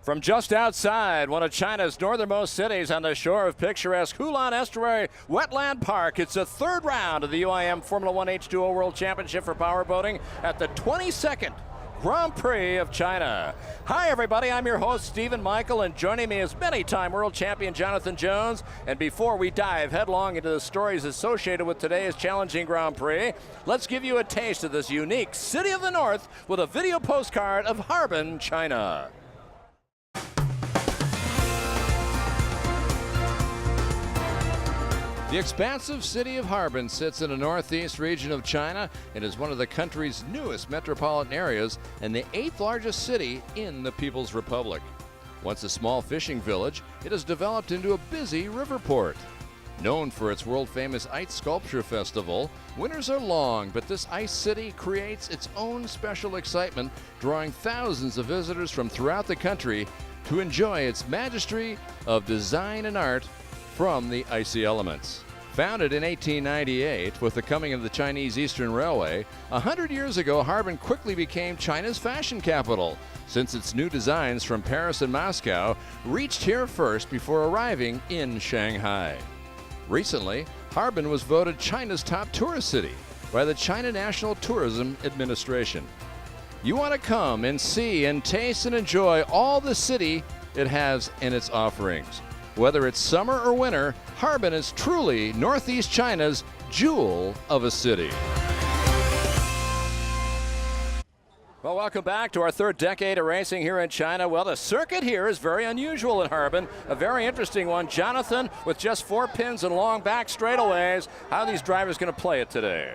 From just outside one of China's northernmost cities on the shore of picturesque Hulan Estuary Wetland Park, it's the third round of the UIM Formula F1H2O World Championship for powerboating at the 22nd Grand Prix of China. Hi everybody, I'm your host Stephen Michael, and joining me is many-time world champion Jonathan Jones. And before we dive headlong into the stories associated with today's challenging Grand Prix, let's give you a taste of this unique city of the north with a video postcard of Harbin, China. The expansive city of Harbin sits in the northeast region of China and is one of the country's newest metropolitan areas and the 8th largest city in the People's Republic. Once a small fishing village, it has developed into a busy river port. Known for its world-famous ice sculpture festival, winters are long, but this ice city creates its own special excitement, drawing thousands of visitors from throughout the country to enjoy its majesty of design and art from the icy elements. Founded in 1898 with the coming of the Chinese Eastern Railway, 100 years ago Harbin quickly became China's fashion capital, since its new designs from Paris and Moscow reached here first before arriving in Shanghai. Recently, Harbin was voted China's top tourist city by the China National Tourism Administration. You want to come and see and taste and enjoy all the city it has in its offerings. Whether it's summer or winter, Harbin is truly Northeast China's jewel of a city. Well, welcome back to our third decade of racing here in China. Well, the circuit here is very unusual in Harbin, a very interesting one. Jonathan, with just 4 pins and long back straightaways, how are these drivers going to play it today?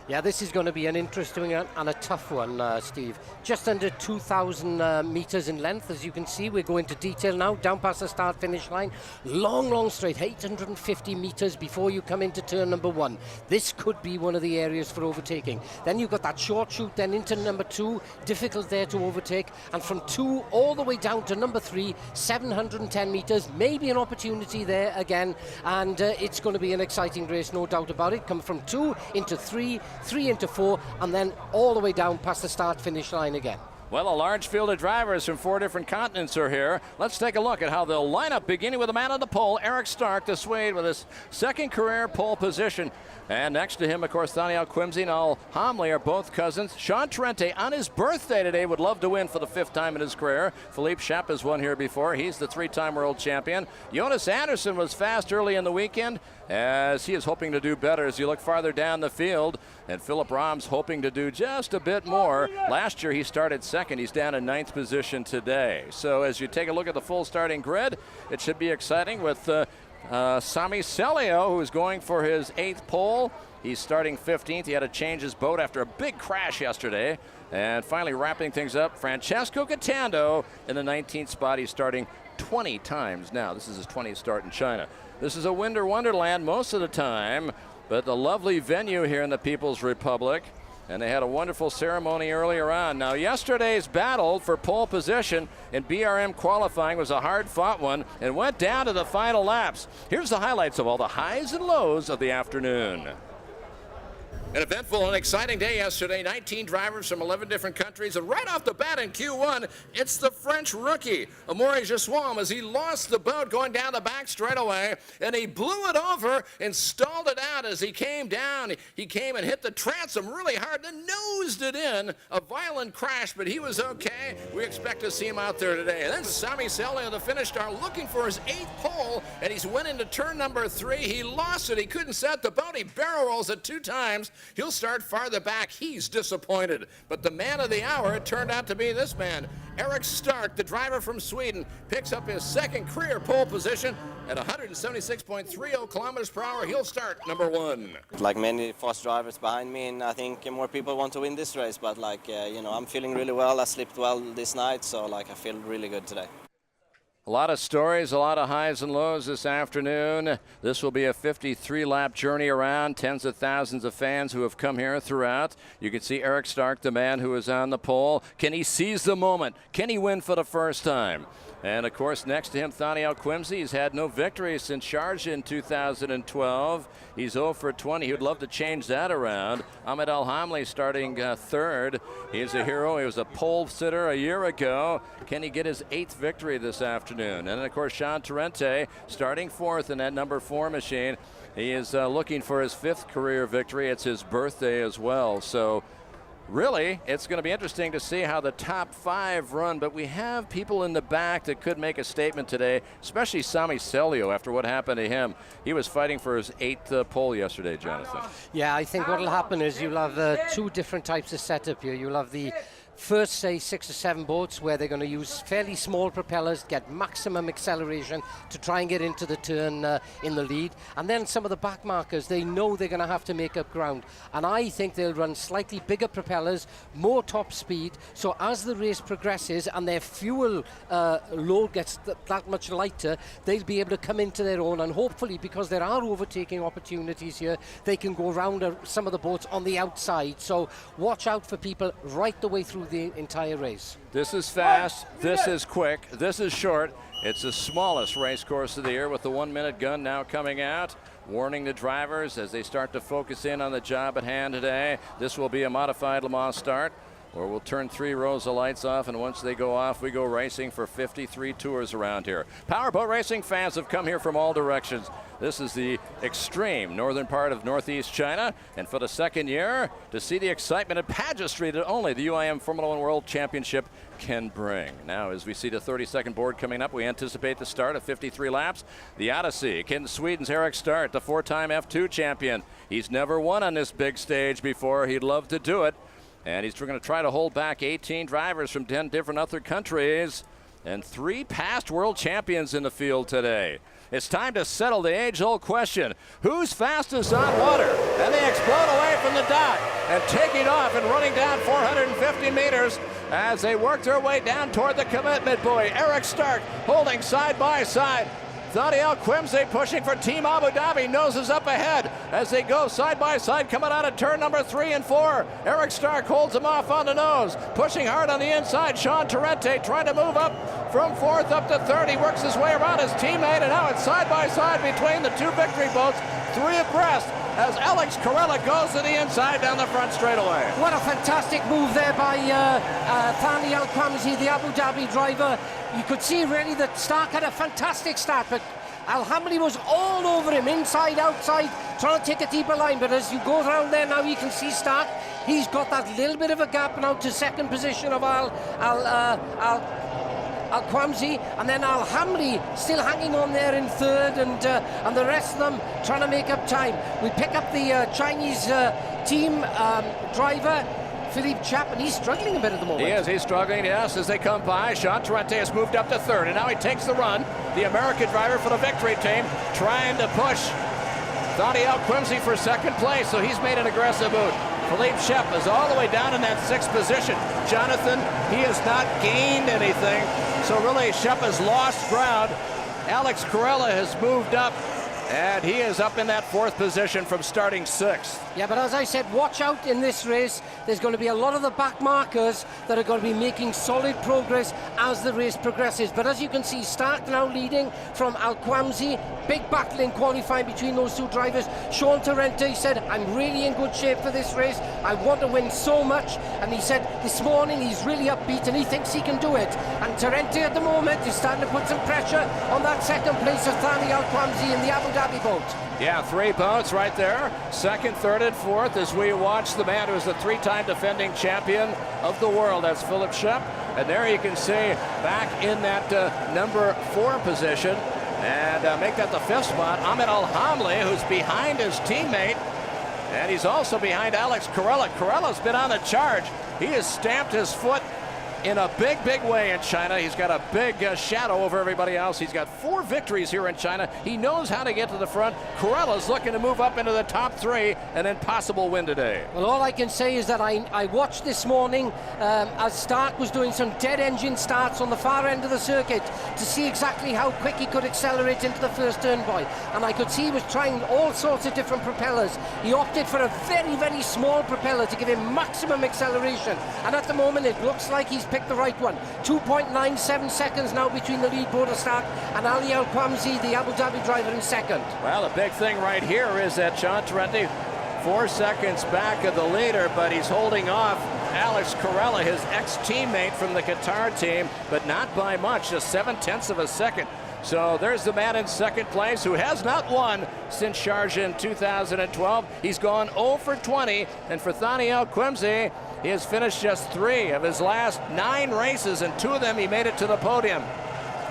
Yeah, this is going to be an interesting and a tough one, Steve. Just under 2,000 meters in length, as you can see. We're going to detail now, down past the start-finish line. Long straight, 850 meters before you come into turn number 1. This could be one of the areas for overtaking. Then you've got that short shoot, then into number 2, difficult there to overtake. And from 2 all the way down to number 3, 710 meters, maybe an opportunity there again. And it's going to be an exciting race, no doubt about it. Come from 2 into 3, 3 into 4, and then all the way down past the start-finish line again. Well, a large field of drivers from 4 different continents are here. Let's take a look at how they'll line up, beginning with the man on the pole, Eric Stark, the Swede, with his second career pole position. And next to him, of course, Daniel Quimsey and Al Homley are both cousins. Sean Trente, on his birthday today, would love to win for the 5th time in his career. Philippe Schapp has won here before. He's the 3-time world champion. Jonas Anderson was fast early in the weekend, as he is hoping to do better as you look farther down the field. And Philip Rahm's hoping to do just a bit more. Last year he started second. He's down in 9th position today. So as you take a look at the full starting grid, it should be exciting with Sami Celio, who's going for his 8th pole. He's starting 15th. He had to change his boat after a big crash yesterday. And finally wrapping things up, Francesco Catando in the 19th spot. He's starting 20 times now. This is his 20th start in China. This is a winter wonderland most of the time, but the lovely venue here in the People's Republic. And they had a wonderful ceremony earlier on. Now, yesterday's battle for pole position in BRM qualifying was a hard-fought one and went down to the final laps. Here's the highlights of all the highs and lows of the afternoon. An eventful and exciting day yesterday. 19 drivers from 11 different countries. And right off the bat in Q1, it's the French rookie, Amaury Jeswam, as he lost the boat going down the back straightaway. And he blew it over and stalled it out as he came down. He came and hit the transom really hard, then nosed it in. A violent crash, but he was okay. We expect to see him out there today. And then Sami Celio, the Finnish star, looking for his 8th pole. And he's went into turn number 3. He lost it. He couldn't set the boat. He barrel rolls it 2 times. He'll start farther back. He's disappointed. But the man of the hour, it turned out to be this man. Eric Stark, the driver from Sweden, picks up his 2nd career pole position at 176.30 kilometers per hour. He'll start number 1. Like many fast drivers behind me, and I think more people want to win this race, but I'm feeling really well. I slept well this night, so I feel really good today. A lot of stories, a lot of highs and lows this afternoon. This will be a 53-lap journey around. Tens of thousands of fans who have come here throughout. You can see Eric Stark, the man who is on the pole. Can he seize the moment? Can he win for the first time? And of course, next to him, Thaniel Quimsey. He's had no victory since Sharjah in 2012. He's 0 for 20. He would love to change that around. Ahmed Al-Hamli starting third. He's a hero. He was a pole sitter a year ago. Can he get his 8th victory this afternoon? And then, of course, Sean Torrente starting 4th in that number 4 machine. He is looking for his 5th career victory. It's his birthday as well. So really, it's going to be interesting to see how the top 5 run, but we have people in the back that could make a statement today, especially Sami Celio after what happened to him. He was fighting for his 8th pole yesterday, Jonathan. Yeah, I think what will happen is you'll have 2 different types of setup here. You'll have the first, say, 6 or 7 boats where they're going to use fairly small propellers, get maximum acceleration to try and get into the turn in the lead. And then some of the back markers, they know they're going to have to make up ground. And I think they'll run slightly bigger propellers, more top speed. So as the race progresses and their fuel load gets that much lighter, they'll be able to come into their own. And hopefully, because there are overtaking opportunities here, they can go around some of the boats on the outside. So watch out for people right the way through the entire race. This is fast, this is quick, this is short. It's the smallest race course of the year with the 1-minute gun now coming out, warning the drivers as they start to focus in on the job at hand today. This will be a modified Le Mans start, or we'll turn 3 rows of lights off, and once they go off, we go racing for 53 tours around here. Powerboat racing fans have come here from all directions. This is the extreme northern part of northeast China, and for the 2nd year, to see the excitement and pageantry that only the UIM Formula One World Championship can bring. Now, as we see the 32nd board coming up, we anticipate the start of 53 laps. The Odyssey, in Sweden's Eric Stark, the 4-time F2 champion. He's never won on this big stage before. He'd love to do it. And he's going to try to hold back 18 drivers from 10 different other countries and 3 past world champions in the field today. It's time to settle the age-old question, who's fastest on water? And they explode away from the dot and taking off and running down 450 meters as they work their way down toward the commitment buoy. Eric Stark holding side by side. Thaniel Quimsey pushing for Team Abu Dhabi, noses up ahead as they go side by side coming out of turn number 3 and 4. Eric Stark holds him off on the nose, pushing hard on the inside. Sean Torrente trying to move up from 4th up to 3rd. He works his way around his teammate, and now it's side by side between the 2 victory boats, 3 abreast, as Alex Corella goes to the inside down the front straightaway. What a fantastic move there by Thaniel Quimsey, the Abu Dhabi driver. You could see really that Stark had a fantastic start, but Al-Hamli was all over him, inside, outside, trying to take a deeper line. But as you go around there now, you can see Stark. He's got that little bit of a gap now to 2nd position of Al-Quimsey, and then Al-Hamli still hanging on there in 3rd, and the rest of them trying to make up time. We pick up the Chinese team driver, Philippe Chap, and he's struggling a bit at the moment. He is, he's struggling, yes, as they come by. Sean Torrente has moved up to 3rd, and now he takes the run. The American driver for the victory team trying to push Thaniel Quimsey for 2nd place, so he's made an aggressive move. Philippe Shep is all the way down in that 6th position. Jonathan, he has not gained anything, so really Shep has lost ground. Alex Corella has moved up, and he is up in that 4th position from starting 6th. Yeah, but as I said, watch out in this race. There's going to be a lot of the back markers that are going to be making solid progress as the race progresses. But as you can see, Stark now leading from Al-Quimsey. Big battle in qualifying between those 2 drivers. Sean Torrente said, I'm really in good shape for this race. I want to win so much. And he said this morning he's really upbeat and he thinks he can do it. And Torrente at the moment is starting to put some pressure on that 2nd place of Thaniel Quimsey in the Abu Dhabi boat. Yeah, 3 boats right there. 2nd, 3rd, and 4th as we watch the man who is the 3-time defending champion of the world. That's Philippe Shep. And there you can see back in that number 4 position and make that the 5th spot, Ahmed Al-Hamli, who's behind his teammate. And he's also behind Alex Corella. Corella's been on the charge. He has stamped his foot in a big, big way in China. He's got a big shadow over everybody else. He's got 4 victories here in China. He knows how to get to the front. Corella's looking to move up into the top 3 and then possible win today. Well, all I can say is that I watched this morning as Stark was doing some dead engine starts on the far end of the circuit to see exactly how quick he could accelerate into the first turn point. And I could see he was trying all sorts of different propellers. He opted for a very, very small propeller to give him maximum acceleration. And at the moment, it looks like he's picked the right one. 2.97 seconds now between the lead Boulder Stark and Ali Al-Quamsi, the Abu Dhabi driver, in second. Well, the big thing right here is that John Torrente 4 seconds back of the leader, but he's holding off Alex Corella, his ex-teammate from the Qatar team, but not by much, just 0.7 of a second. So there's the man in second place who has not won since Sharjah in 2012. He's gone 0 for 20, and for Thani Al-Quamsi, he has finished just 3 of his last 9 races, and 2 of them he made it to the podium.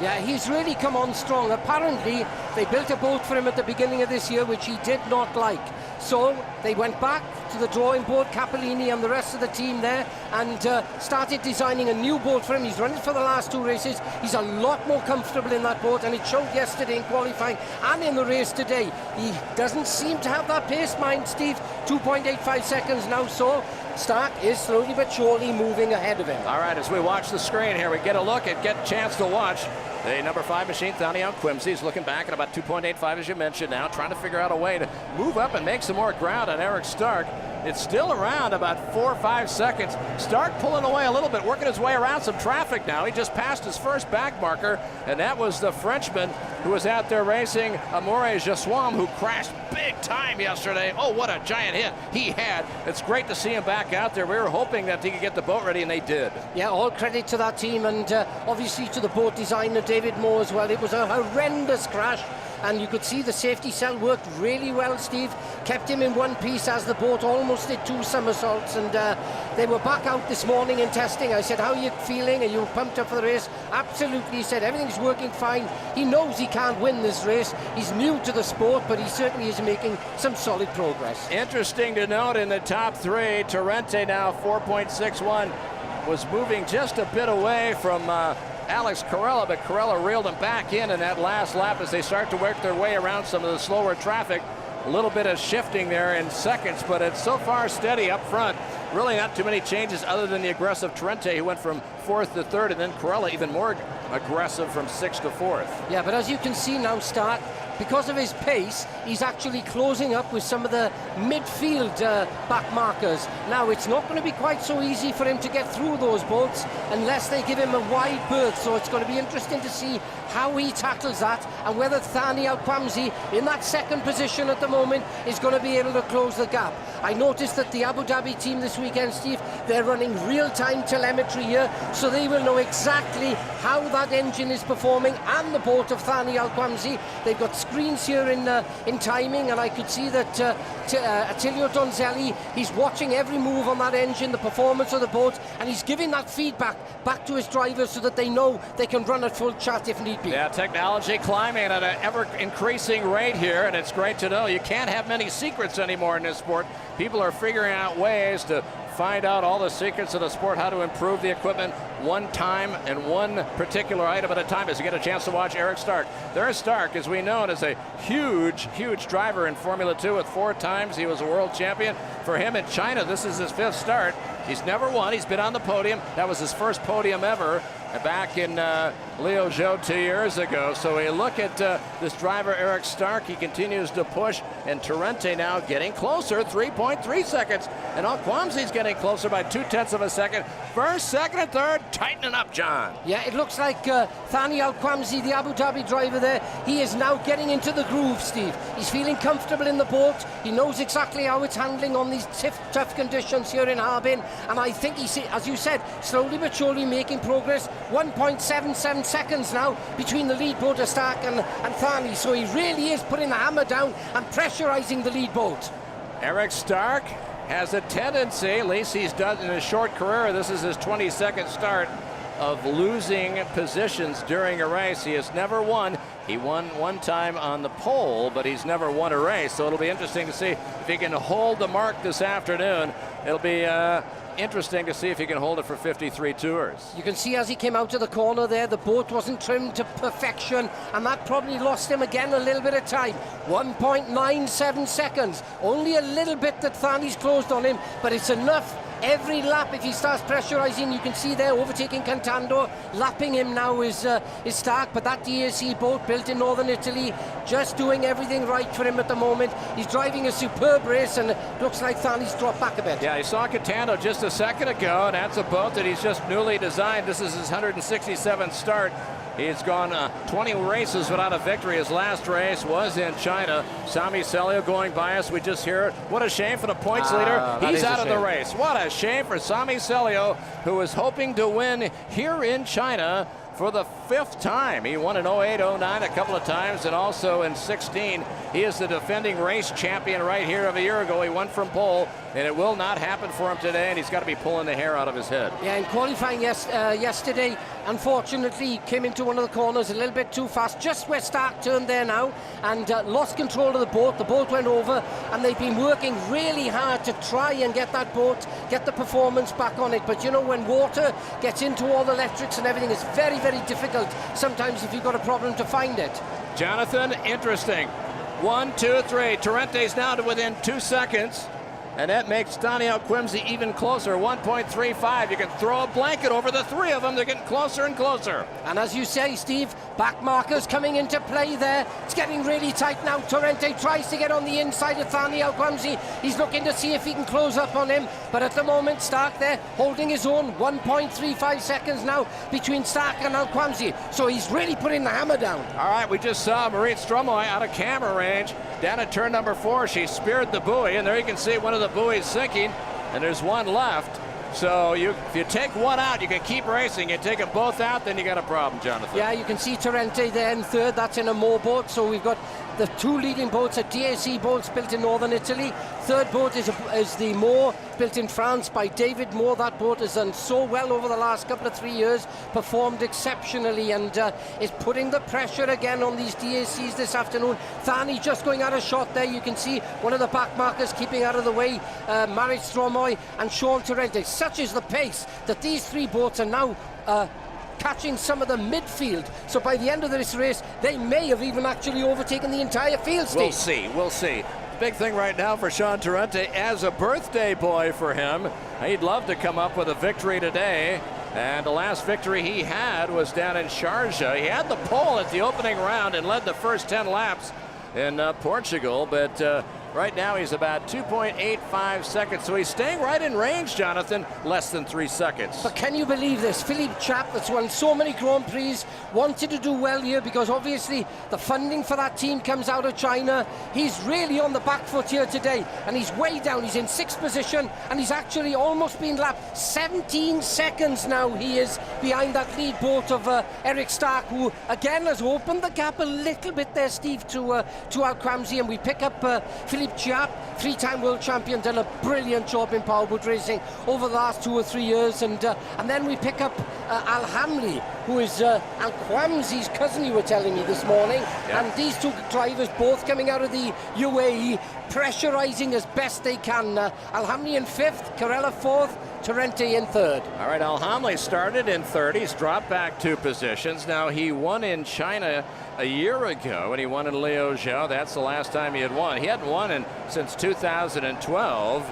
Yeah, he's really come on strong. Apparently, they built a boat for him at the beginning of this year, which he did not like. So they went back to the drawing board, Capellini and the rest of the team there, and started designing a new boat for him. He's run it for the last 2 races. He's a lot more comfortable in that boat, and it showed yesterday in qualifying and in the race today. He doesn't seem to have that pace, mind, Steve. 2.85 seconds now, so Stark is slowly but surely moving ahead of him. All right, as we watch the screen here, we get a look and get a chance to watch the number 5 machine, Thani Al-Quamsi. He's looking back at about 2.85, as you mentioned now, trying to figure out a way to move up and make some more ground on Eric Stark. It's still around about 4 or 5 seconds. Stark pulling away a little bit, working his way around some traffic now. He just passed his first back marker, and that was the Frenchman who was out there racing, Amore Jaswam, who crashed big time yesterday. Oh, what a giant hit he had. It's great to see him back out there. We were hoping that he could get the boat ready, and they did. Yeah, all credit to that team, and obviously to the boat designer, David Moore, as well. It was a horrendous crash, and you could see the safety cell worked really well, Steve. Kept him in one piece as the boat almost did 2 somersaults, and they were back out this morning in testing. I said, how are you feeling? Are you pumped up for the race? Absolutely, he said, everything's working fine. He knows he can't win this race. He's new to the sport, but he certainly is making some solid progress. Interesting to note in the top 3, Torrente now 4.61, was moving just a bit away from Alex Corella, but Corella reeled him back in that last lap as they start to work their way around some of the slower traffic. A little bit of shifting there in seconds, but it's so far steady up front. Really not too many changes other than the aggressive Torrente, who went from 4th to 3rd, and then Corella even more aggressive from 6th to 4th. Yeah, but as you can see now, Stark, because of his pace, he's actually closing up with some of the midfield back markers. Now, it's not going to be quite so easy for him to get through those boats unless they give him a wide berth, so it's going to be interesting to see how he tackles that, and whether Thani Al-Quamsi, in that second position at the moment, is going to be able to close the gap. I noticed that the Abu Dhabi team this weekend, Steve, they're running real-time telemetry here, so they will know exactly how that engine is performing and the boat of Thani Al-Quamsi. They've got screens here in timing, and I could see that Attilio Donzelli, he's watching every move on that engine, the performance of the boat, and he's giving that feedback back to his drivers so that they know they can run at full chat if need be. Yeah, technology climbing at an ever-increasing rate here, and it's great to know you can't have many secrets anymore in this sport. People are figuring out ways to find out all the secrets of the sport, how to improve the equipment one time and one particular item at a time. As you get a chance to watch Eric Stark. There's Stark, as we know, is a huge, huge driver in Formula 2 with 4 times. He was a world champion. For him in China, this is his 5th start. He's never won. He's been on the podium. That was his first podium ever back in Liuzhou 2 years ago. So we look at this driver, Eric Stark. He continues to push, and Torrente now getting closer, 3.3 seconds. And Al-Quamsi's getting closer by 0.2 of a second. First, second, and third, tightening up, John. Yeah, it looks like Thani Al-Quamsi, the Abu Dhabi driver there, he is now getting into the groove, Steve. He's feeling comfortable in the boat. He knows exactly how it's handling on these tough conditions here in Harbin. And I think he's, as you said, slowly but surely making progress. 1.77 seconds now between the lead boat of Stark and Thani. So he really is putting the hammer down and pressurizing the lead boat. Eric Stark has a tendency, at least he's done in his short career, this is his 22nd start, of losing positions during a race. He has never won. He won one time on the pole, but he's never won a race. So it'll be interesting to see if he can hold the mark this afternoon. It'll be interesting to see if he can hold it for 53 tours. You can see as he came out of the corner there, the boat wasn't trimmed to perfection, and that probably lost him again a little bit of time. 1.97 seconds. Only a little bit that Thani's closed on him, but it's enough every lap, if he starts pressurising, you can see there overtaking Cantando, lapping him now is Stark, but that DAC boat built in northern Italy, just doing everything right for him at the moment. He's driving a superb race, and it looks like Thani's dropped back a bit. Yeah, he saw Cantando just a second ago, and that's a boat that he's just newly designed. This is his 167th start. He's gone 20 races without a victory. His last race was in China. Sami Celio going by us. We just hear it. What a shame for the points leader. He's out of the race. What a shame for Sami Celio, who was hoping to win here in China for the 5th time. He won in 08, 09 a couple of times, and also in 16. He is the defending race champion right here of a year ago. He won from pole, and it will not happen for him today, and he's got to be pulling the hair out of his head. Yeah, in qualifying yesterday, unfortunately, he came into one of the corners a little bit too fast, just where Stark turned there now, and lost control of the boat. The boat went over, and they've been working really hard to try and get that boat, get the performance back on it. But you know, when water gets into all the electrics and everything, it's very, very difficult sometimes if you've got a problem to find it. Jonathan, interesting. 1, 2, 3. Torrente's now to within 2 seconds. And that makes Daniel Quimsey even closer, 1.35. You can throw a blanket over the three of them. They're getting closer and closer. And as you say, Steve, back markers coming into play there. It's getting really tight now. Torrente tries to get on the inside of Daniel Quimsey. He's looking to see if he can close up on him. But at the moment, Stark there holding his own. 1.35 seconds now between Stark and Alquamsi. So he's really putting the hammer down. All right, we just saw Marit Stromoy out of camera range. Down at turn number 4, she speared the buoy, and there you can see one of the buoys sinking, and there's one left. So if you take one out, you can keep racing. You take them both out, then you got a problem, Jonathan. Yeah, you can see Torrente there in third. That's in a Moore boat. So we've got the 2 leading boats are DAC boats built in northern Italy. Third boat is the Moore, built in France by David Moore. That boat has done so well over the last couple of 3 years, performed exceptionally, and is putting the pressure again on these DACs this afternoon. Thani just going out of shot there. You can see one of the back markers keeping out of the way, Marit Stromoy and Sean Torrente. Such is the pace that these 3 boats are now catching some of the midfield. So by the end of this race, they may have even actually overtaken the entire field, Steve. We'll see. Big thing right now for Sean Torrente as a birthday boy for him. He'd love to come up with a victory today. And the last victory he had was down in Sharjah. He had the pole at the opening round and led the first 10 laps in Portugal, but right now he's about 2.85 seconds, so he's staying right in range, Jonathan, less than 3 seconds. But can you believe this? Philippe Chappe, that's won so many Grand Prix, wanted to do well here because obviously the funding for that team comes out of China. He's really on the back foot here today, and he's way down. He's in 6th position, and he's actually almost been lapped. 17 seconds now he is behind that lead boat of Eric Stark, who again has opened the gap a little bit there, Steve, to Alquamsi, and we pick up Philippe Chappe, 3-time world champion, done a brilliant job in powerboat racing over the last 2 or 3 years, and then we pick up Al Hamli, who is Alquamsi's cousin, you were telling me this morning. Yeah. And these 2 drivers both coming out of the UAE, pressurizing as best they can. Al Hamli in 5th, Carella 4th, Torrente in 3rd. All right, Al Hamli started in 3rd. He's dropped back 2 positions. Now, he won in China a year ago, and he won in Liège. That's the last time he had won. He hadn't won since 2012.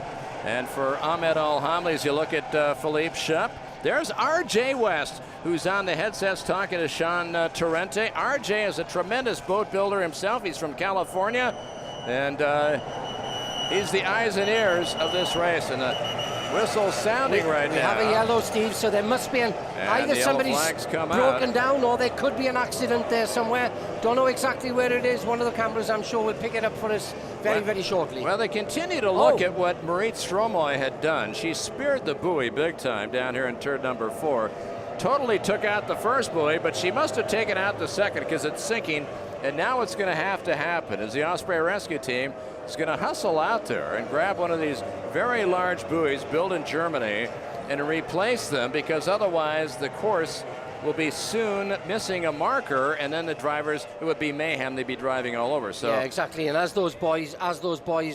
And for Ahmed Al Hamli, as you look at Philippe Chappe, there's R.J. West, who's on the headsets talking to Sean Torrente. R.J. is a tremendous boat builder himself. He's from California, and he's the eyes and ears of this race. And whistle sounding right now. We have a yellow, Steve, so there must be either somebody's broken down or there could be an accident there somewhere. Don't know exactly where it is. One of the cameras, I'm sure, will pick it up for us very shortly. Well, they continue to look at what Marit Stromoy had done. She speared the buoy big time down here in turn number 4. Totally took out the first buoy, but she must have taken out the second because it's sinking. And now what's going to happen is the Osprey Rescue Team is going to hustle out there and grab one of these very large buoys built in Germany and replace them, because otherwise the course will be soon missing a marker, and then the drivers, it would be mayhem. They'd be driving all over. So yeah, exactly. And as those boys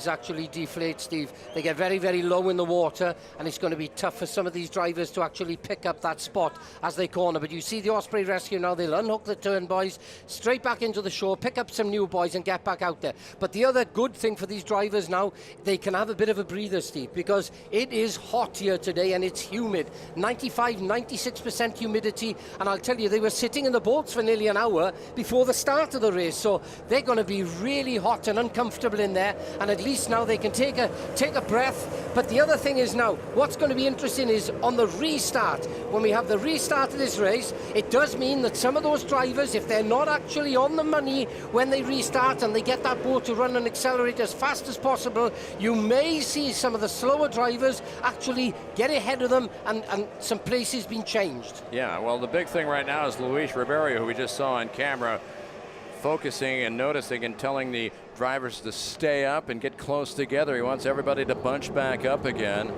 actually deflate, Steve, they get very, very low in the water, and it's going to be tough for some of these drivers to actually pick up that spot as they corner. But you see the Osprey Rescue now, they'll unhook the turn boys, straight back into the shore, pick up some new boys and get back out there. But the other good thing for these drivers now, they can have a bit of a breather, Steve, because it is hot here today and it's humid. 95, 96% humidity. And I'll tell you, they were sitting in the boats for nearly an hour before the start of the race. So they're going to be really hot and uncomfortable in there. And at least now they can take a breath. But the other thing is now, what's going to be interesting is on the restart. When we have the restart of this race, it does mean that some of those drivers, if they're not actually on the money when they restart and they get that boat to run and accelerate as fast as possible, you may see some of the slower drivers actually get ahead of them and some places being changed. Yeah, well, the big thing right now is Luis Ribeiro, who we just saw on camera, focusing and noticing and telling the drivers to stay up and get close together. He wants everybody to bunch back up again.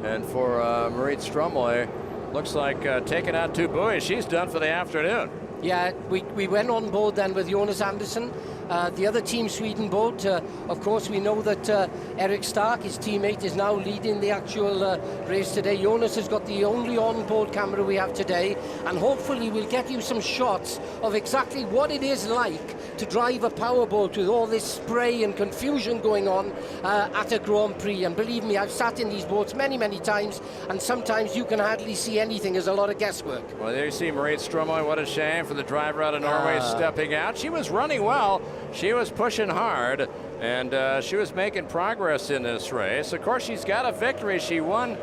And for Marit Stromoy, looks like taking out two buoys. She's done for the afternoon. Yeah, we went on board then with Jonas Andersson, the other Team Sweden boat. Of course, we know that Eric Stark, his teammate, is now leading the actual race today. Jonas has got the only on-board camera we have today, and hopefully we'll get you some shots of exactly what it is like to drive a powerboat with all this spray and confusion going on at a Grand Prix. And believe me, I've sat in these boats many, many times, and sometimes you can hardly see anything. There's a lot of guesswork. Well, there you see Marit Stromoy. What a shame for the driver out of Norway stepping out. She was running well. She was pushing hard, and she was making progress in this race. Of course, she's got a victory. She won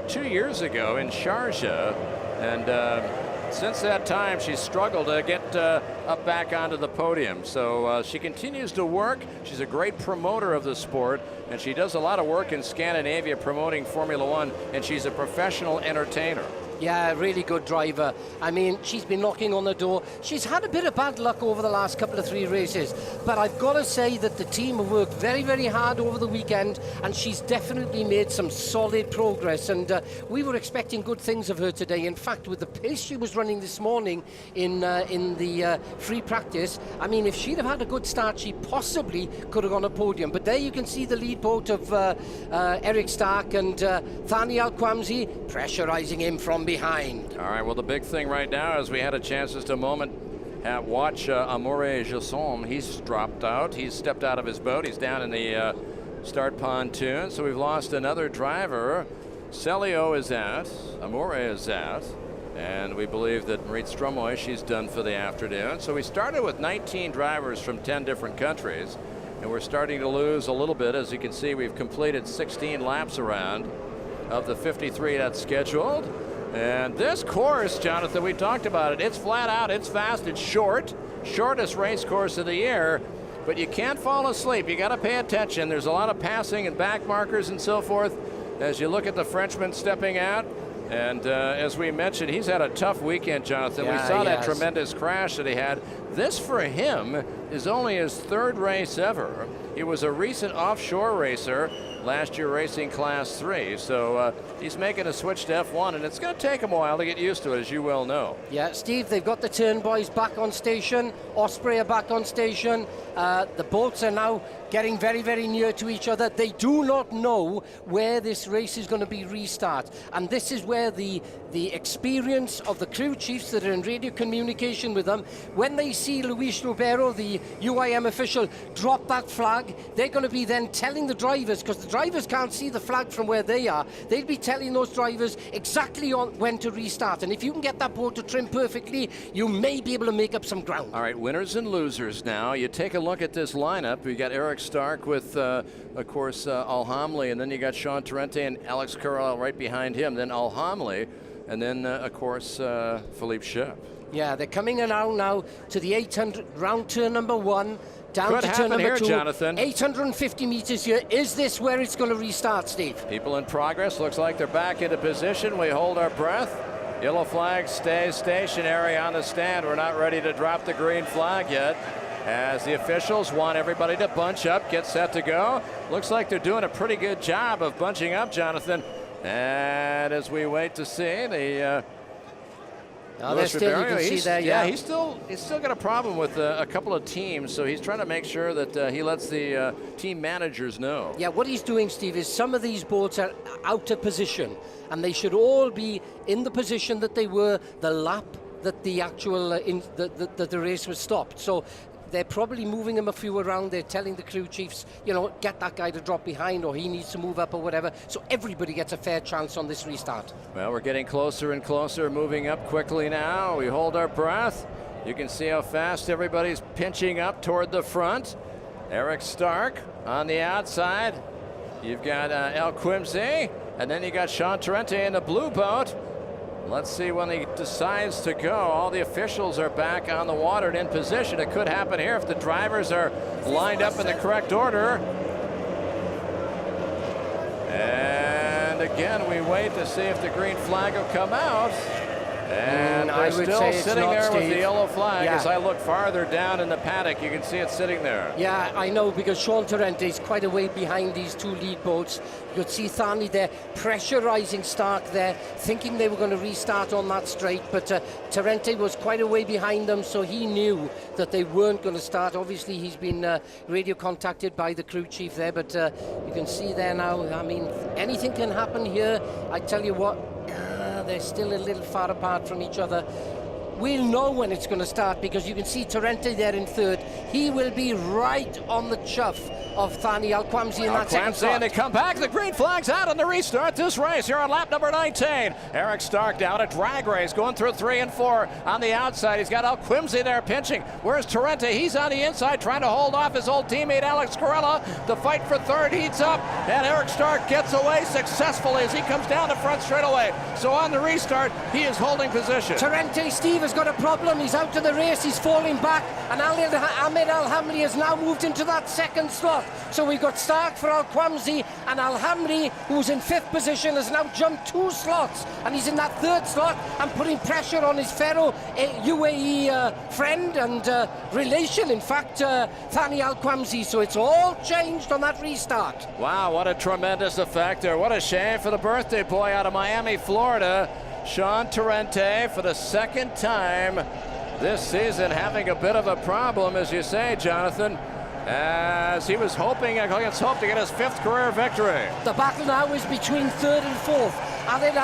2 years ago in Sharjah, and since that time, she's struggled to get up back onto the podium. So she continues to work. She's a great promoter of the sport, and she does a lot of work in Scandinavia promoting Formula One, and she's a professional entertainer. Yeah, really good driver. I mean, she's been knocking on the door. She's had a bit of bad luck over the last couple of 3 races, but I've got to say that the team have worked very, very hard over the weekend, and she's definitely made some solid progress, and we were expecting good things of her today. In fact, with the pace she was running this morning in the free practice, I mean, if she'd have had a good start, she possibly could have gone a podium. But there you can see the lead boat of Eric Stark and Thani Al-Quamsi pressurizing him from behind. All right, well, the big thing right now is we had a chance just a moment at watch Amore Jasson. He's dropped out. He's stepped out of his boat. He's down in the start pontoon. So we've lost another driver. Celio is out. Amore is out. And we believe that Marit Stromoy, she's done for the afternoon. So we started with 19 drivers from 10 different countries. And we're starting to lose a little bit. As you can see, we've completed 16 laps around of the 53 that's scheduled. And this course, Jonathan, we talked about it. It's flat out, it's fast, it's short. Shortest race course of the year. But you can't fall asleep. You got to pay attention. There's a lot of passing and back markers and so forth as you look at the Frenchman stepping out. And as we mentioned, he's had a tough weekend, Jonathan. Yeah, we saw that has. tremendous crash that he had. This, for him, is only his 3rd race ever. He was a recent offshore racer, last year racing Class 3. So he's making a switch to F1, and it's going to take him a while to get used to it, as you well know. Yeah, Steve, they've got the turn boys back on station. Osprey are back on station. The boats are now getting very, very near to each other. They do not know where this race is going to be restart. And this is where the experience of the crew chiefs that are in radio communication with them, when they see Luis Ribeiro, the UIM official, drop that flag, they're going to be then telling the drivers, because the drivers can't see the flag from where they are, they'll be telling those drivers exactly when to restart. And if you can get that boat to trim perfectly, you may be able to make up some ground. All right, winners and losers now. You take a look at this lineup. We got Eric Stark with, of course, Al-Hamli, and then you got Sean Torrente and Alex Carlisle right behind him, then Al-Hamli, and then, of course, Philippe Shep. Yeah, they're coming around now to the 800 round turn number 1. Down Could to happen turn number here, 2. Jonathan. 850 meters here. Is this where it's going to restart, Steve? People in progress. Looks like they're back into position. We hold our breath. Yellow flag stays stationary on the stand. We're not ready to drop the green flag yet, as the officials want everybody to bunch up, get set to go. Looks like they're doing a pretty good job of bunching up, Jonathan. And as we wait to see, the Luis still, you Ribeiro, can see there, yeah. he's still got a problem with a couple of teams, so he's trying to make sure that he lets the team managers know. Yeah, what he's doing, Steve, is some of these boats are out of position, and they should all be in the position that they were the lap that the actual the race was stopped. So they're probably moving him a few around. They're telling the crew chiefs, you know, get that guy to drop behind, or he needs to move up or whatever. So everybody gets a fair chance on this restart. Well, we're getting closer and closer, moving up quickly now. We hold our breath. You can see how fast everybody's pinching up toward the front. Eric Stark on the outside. You've got El Quimsey, and then you got Sean Torrente in the blue boat. Let's see when he decides to go. All the officials are back on the water and in position. It could happen here if the drivers are lined up in the correct order. And again, we wait to see if the green flag will come out. And they're still sitting there with the yellow flag. As I look farther down in the paddock, you can see it sitting there. Yeah, I know, because Sean Torrente is quite a way behind these two lead boats. You could see Thani there pressurizing Stark there, thinking they were going to restart on that straight, but Torrente was quite a way behind them, so he knew that they weren't going to start. Obviously, he's been radio contacted by the crew chief there, but you can see there now, I mean, anything can happen here. I tell you what, they're still a little far apart from each other. We'll know when it's going to start, because you can see Torrente there in third. He will be right on the chuff of Thani Al-Quamsi in that second slot. And they come back. The green flag's out on the restart this race here on lap number 19. Eric Stark down a drag race, going through 3 and 4 on the outside. He's got Al-Quimsey there pinching. Where's Torrente? He's on the inside trying to hold off his old teammate Alex Corella. The fight for third heats up, and Eric Stark gets away successfully as he comes down the front straightaway. So on the restart, he is holding position. Torrente, Steve, has got a problem. He's out of the race. He's falling back, and Ahmed Al-Hamli has now moved into that second slot. So we've got Stark for Al-Quamsi, and Al-Hamli, who's in 5th position, has now jumped 2 slots, and he's in that 3rd slot and putting pressure on his fellow UAE friend and relation, in fact, Thani Al-Quamsi. So it's all changed on that restart. Wow, what a tremendous effect there. What a shame for the birthday boy out of Miami, Florida. Sean Torrente, for the second time this season, having a bit of a problem, as you say, Jonathan, as he was hoping against hope to get his 5th career victory. The battle now is between 3rd and 4th. Ahmed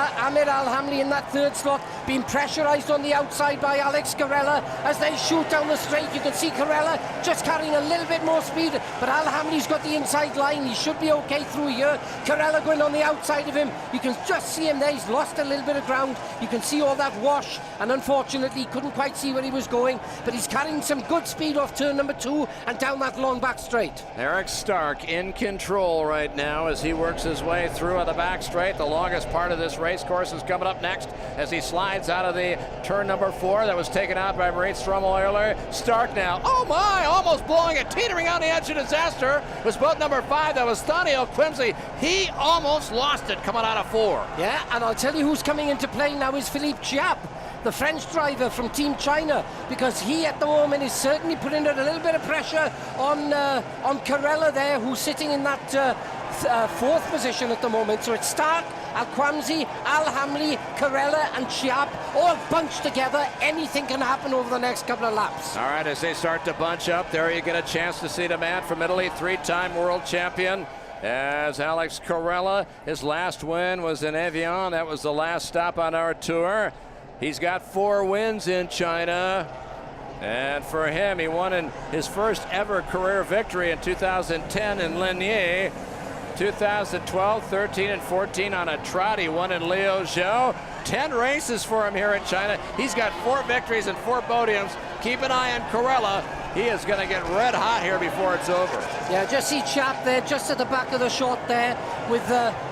Al-Hamli in that 3rd slot, being pressurized on the outside by Alex Corella as they shoot down the straight. You can see Corella just carrying a little bit more speed, but Al-Hamli's got the inside line. He should be okay through here. Corella going on the outside of him. You can just see him there. He's lost a little bit of ground. You can see all that wash, and unfortunately he couldn't quite see where he was going, but he's carrying some good speed off turn number 2 and down that long back straight. Eric Stark in control right now as he works his way through on the back straight. The longest part of this race course is coming up next as he slides out of the turn number 4 that was taken out by Marit Strommel earlier. Stark now, oh my, almost blowing it, teetering on the edge of disaster was boat number 5. That was Thani Al-Quimsey. He almost lost it coming out of 4. Yeah, and I'll tell you who's coming into play now is Philippe Chiap, the French driver from Team China, because he at the moment is certainly putting a little bit of pressure on Corella there, who's sitting in that 4th position at the moment. So it's Stark, Al-Quamsi, Al-Hamli, Corella and Chiap all bunched together. Anything can happen over the next couple of laps. All right, as they start to bunch up, there you get a chance to see the man from Italy, 3-time world champion. As Alex Corella, his last win was in Evian. That was the last stop on our tour. He's got 4 wins in China. And for him, he won in his first ever career victory in 2010 in Ligny. 2012, 13, and 14 on a trot. He won in Liuzhou. 10 races for him here in China. He's got 4 victories and 4 podiums. Keep an eye on Corella. He is going to get red hot here before it's over. Yeah, just see Chiap there, just at the back of the shot there, with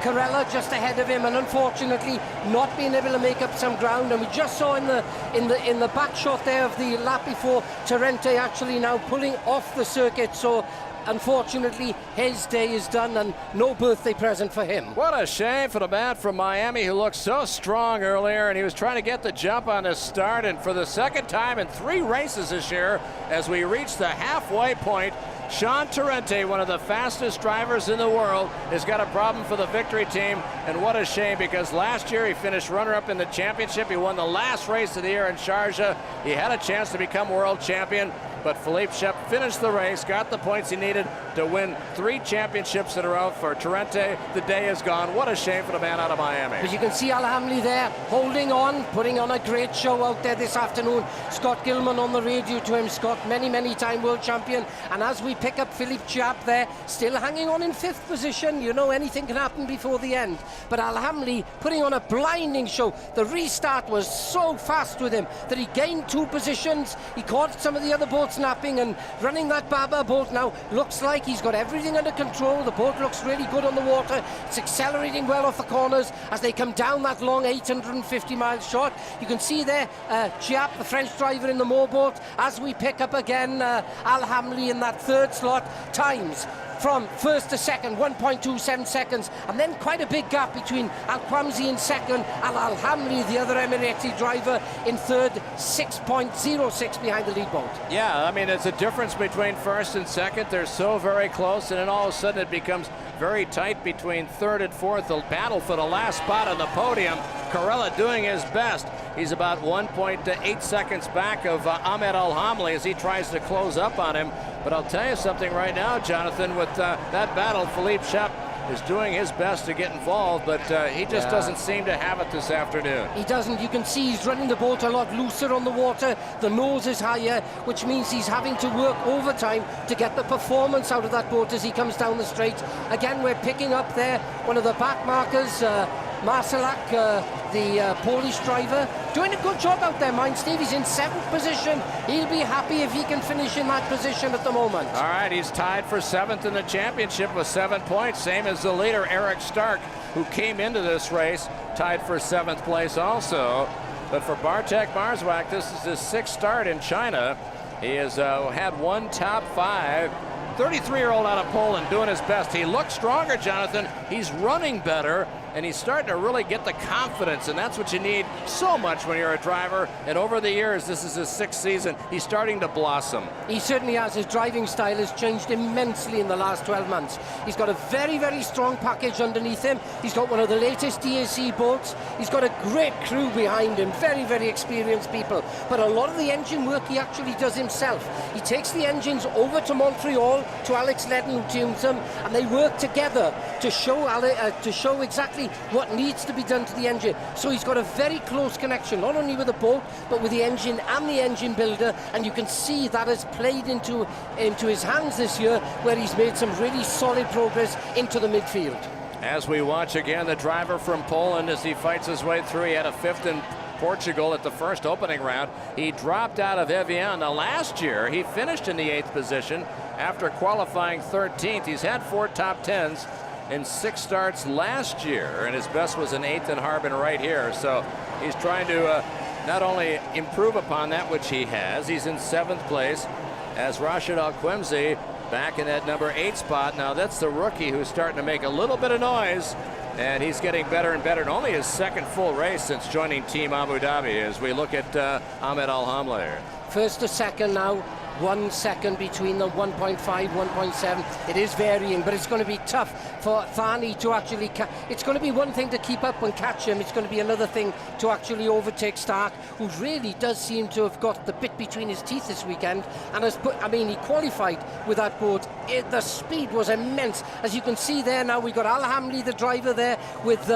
Corella just ahead of him, and unfortunately not being able to make up some ground. And we just saw in the back shot there of the lap before, Torrente actually now pulling off the circuit. So unfortunately, his day is done and no birthday present for him. What a shame for the man from Miami who looked so strong earlier, and he was trying to get the jump on his start, and for the second time in 3 races this year, as we reach the halfway point Sean Torrente, one of the fastest drivers in the world, has got a problem for the victory team, and what a shame, because last year he finished runner-up in the championship. He won the last race of the year in Sharjah. He had a chance to become world champion, but Philippe Shep finished the race, got the points he needed to win 3 championships in a row. For Torrente, the day is gone. What a shame for the man out of Miami. But you can see Al Hamli there, holding on, putting on a great show out there this afternoon. Scott Gilman on the radio to him. Scott, many time world champion. And as we pick up Philippe Shep there, still hanging on in 5th position. You know, anything can happen before the end. But Al Hamli putting on a blinding show. The restart was so fast with him that he gained 2 positions. He caught some of the other boats napping, and running that Baba boat now looks like he's got everything under control. The boat looks really good on the water. It's accelerating well off the corners as they come down that long 850-mile shot. You can see there Giap, the French driver in the moorboat, as we pick up again Al Hamli in that 3rd slot. Times from 1st to 2nd, 1.27 seconds, and then quite a big gap between Al Quamsi in 2nd and Al Hamli, the other Emirati driver, in 3rd, 6.06 behind the lead boat. Yeah, I mean, it's a difference between 1st and 2nd. They're so very close, and then all of a sudden it becomes very tight between 3rd and 4th. The battle for the last spot on the podium. Carella doing his best. He's about 1.8 seconds back of Ahmed Al Hamli as he tries to close up on him. But I'll tell you something right now, Jonathan, with that battle, Philippe Shep is doing his best to get involved, but he just doesn't seem to have it this afternoon. He doesn't. You can see he's running the boat a lot looser on the water. The nose is higher, which means he's having to work overtime to get the performance out of that boat as he comes down the straight. Again, we're picking up there one of the back markers, Marcelak, the Polish driver, doing a good job out there, mind Steve. He's in 7th position. He'll be happy if he can finish in that position at the moment. All right, he's tied for 7th in the championship with 7 points, same as the leader, Eric Stark, who came into this race, tied for 7th place also. But for Bartek Marzwak, this is his 6th start in China. He has had 1 top 5. 33-year-old out of Poland doing his best. He looks stronger, Jonathan. He's running better, and he's starting to really get the confidence, and that's what you need so much when you're a driver. And over the years, this is his 6th season, he's starting to blossom. He certainly has. His driving style has changed immensely in the last 12 months. He's got a very strong package underneath him. He's got one of the latest DAC boats. He's got a great crew behind him, very experienced people. But a lot of the engine work he actually does himself. He takes the engines over to Montreal to Alex Ledden, who tunes them, and they work together to show exactly what needs to be done to the engine. So he's got a very close connection, not only with the boat, but with the engine and the engine builder, and you can see that has played into his hands this year, where he's made some really solid progress into the midfield. As we watch again the driver from Poland as he fights his way through, he had a 5th in Portugal at the first opening round. He dropped out of Evian. Now last year he finished in the 8th position after qualifying 13th. He's had 4 top 10s in 6 starts last year, and his best was an 8th in Harbin right here. So he's trying to not only improve upon that, which he has. He's in 7th place as Rashid Al Quamsi back in that number 8 spot. Now that's the rookie who's starting to make a little bit of noise, and he's getting better and better. And only his 2nd full race since joining Team Abu Dhabi as we look at Ahmed Al Hamli. 1st to 2nd now. 1 second between them, 1.5, 1.7. It is varying, but it's going to be tough for Thani to actually it's going to be one thing to keep up and catch him. It's going to be another thing to actually overtake Stark, who really does seem to have got the bit between his teeth this weekend, and has put, I mean, he qualified with that boat. The speed was immense. As you can see there now, we've got Al Hamli, the driver there, with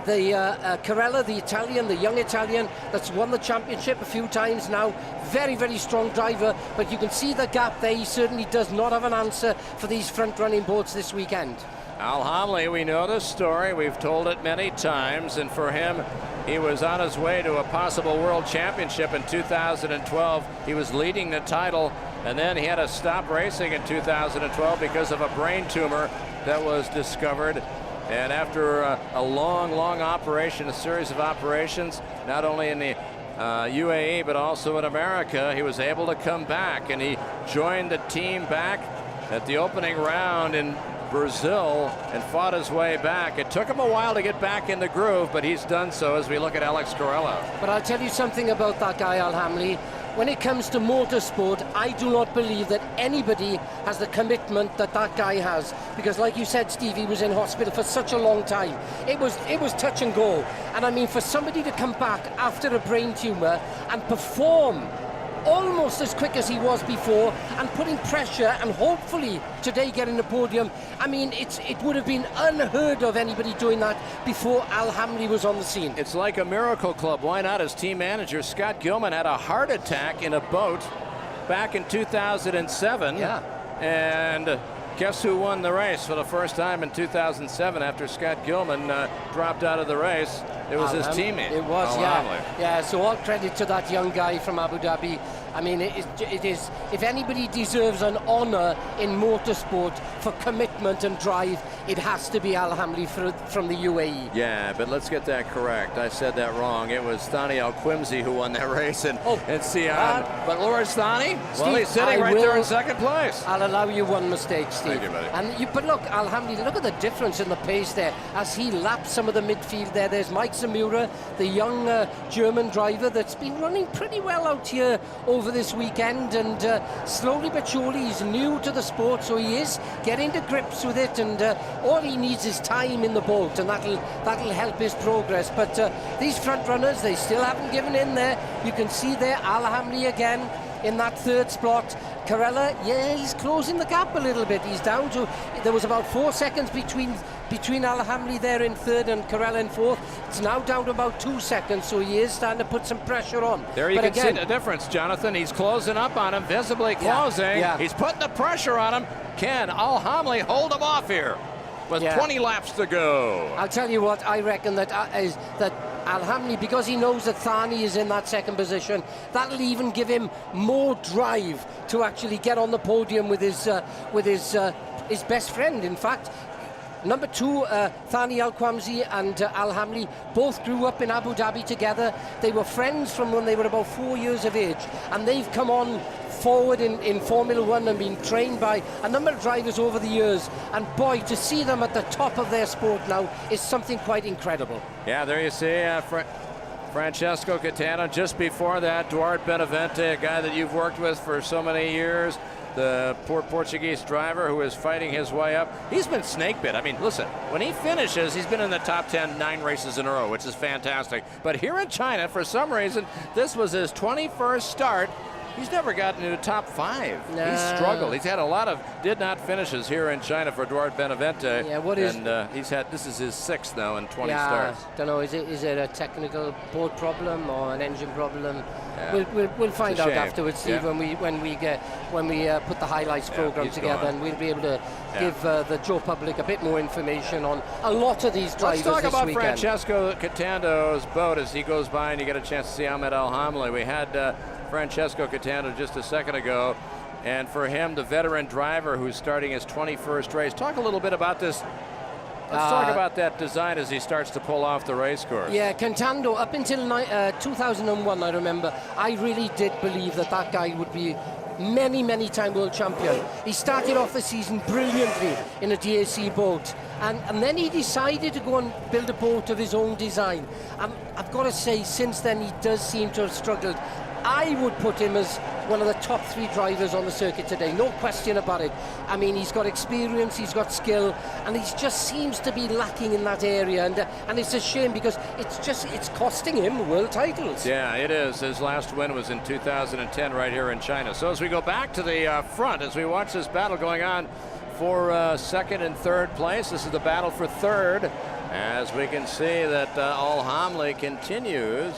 Carella, the Italian, the young Italian that's won the championship a few times now. Very strong driver, but you can see the gap there. He certainly does not have an answer for these front-running boats this weekend. Al Hamli, we know the story. We've told it many times, and for him, he was on his way to a possible world championship in 2012. He was leading the title, and then he had to stop racing in 2012 because of a brain tumor that was discovered. And after a long operation, a series of operations, not only in the UAE but also in America, he was able to come back, and he joined the team back at the opening round in Brazil and fought his way back. It took him a while to get back in the groove, but he's done so as we look at Alex Corella. But I'll tell you something about that guy, Al Hamley. When it comes to motorsport, I do not believe that anybody has the commitment that that guy has. Because like you said, Steve, he was in hospital for such a long time. It was touch and go. And I mean, for somebody to come back after a brain tumour and perform almost as quick as he was before and putting pressure and hopefully today getting the podium, I mean, it would have been unheard of anybody doing that before Al Hamley was on the scene. It's like a miracle club. Why not? His team manager Scott Gilman had a heart attack in a boat back in 2007. Yeah. And guess who won the race for the first time in 2007 after Scott Gilman dropped out of the race? It was his teammate. It was, Al yeah. Hamley. Yeah, so all credit to that young guy from Abu Dhabi. I mean, it is, if anybody deserves an honour in motorsport for commitment and drive, it has to be Al Hamley from the UAE. Yeah, but let's get that correct. I said that wrong. It was Thani Al-Quimsi who won that race and Sion. But Lawrence Thani, well, he's sitting right there in second place. I'll allow you one mistake, Steve. Thank you, buddy. But look, Al Hamley, look at the difference in the pace there as he laps some of the midfield there. There's Mike Zamura, the young German driver that's been running pretty well out here over this weekend, and slowly but surely he's new to the sport, so he is getting to grips with it, and all he needs is time in the boat, and that'll help his progress. But these front runners, they still haven't given in there. You can see there Al Hamley again in that third spot. Corella, yeah, he's closing the gap a little bit. He's down to, there was about 4 seconds between Al Hamley there in third and Corella in fourth. It's now down to about 2 seconds, so he is starting to put some pressure on. There you can see the difference, Jonathan. He's closing up on him, visibly closing. Yeah. He's putting the pressure on him. Can Al Hamley hold him off here with 20 laps to go? I'll tell you what, I reckon that Al Hamley, because he knows that Thani is in that second position, that'll even give him more drive to actually get on the podium with his best friend. In fact, number two, Thani Al-Quamsi and Al Hamley both grew up in Abu Dhabi together. They were friends from when they were about 4 years of age, and they've come on forward in Formula One and been trained by a number of drivers over the years. And boy, to see them at the top of their sport now is something quite incredible. Yeah, there you see Francesco Catano. Just before that, Duarte Benavente, a guy that you've worked with for so many years, the poor Portuguese driver who is fighting his way up. He's been snake bit. I mean, listen, when he finishes, he's been in the top 10 9 races in a row, which is fantastic. But here in China, for some reason, this was his 21st start. He's never gotten into top 5. No. He's struggled. He's had a lot of did not finishes here in China for Duarte Benavente. Yeah, he's had, this is his 6th now in 20 yeah, starts. Don't know, is it a technical board problem or an engine problem? Yeah. We'll find out shame. afterwards, Steve, when we put the highlights program together, and we'll be able to give the Joe public a bit more information on a lot of these drivers. Let's talk about weekend. Francesco Catando's boat as he goes by, and you get a chance to see Ahmed Al Hamli. We had Francesco Catando just a second ago, and for him, the veteran driver who's starting his 21st race. Talk a little bit about this. Let's talk about that design as he starts to pull off the race course. Yeah, Cantando, up until 2001, I remember, I really did believe that guy would be many time world champion. He started off the season brilliantly in a DAC boat, and then he decided to go and build a boat of his own design. I've got to say, since then he does seem to have struggled. I would put him as one of the top 3 drivers on the circuit today, no question about it. I mean, he's got experience, he's got skill, and he just seems to be lacking in that area, and it's a shame because it's costing him world titles. Yeah, it is. His last win was in 2010 right here in China. So as we go back to the front, as we watch this battle going on for second and third place, this is the battle for third, as we can see that Al Hamli continues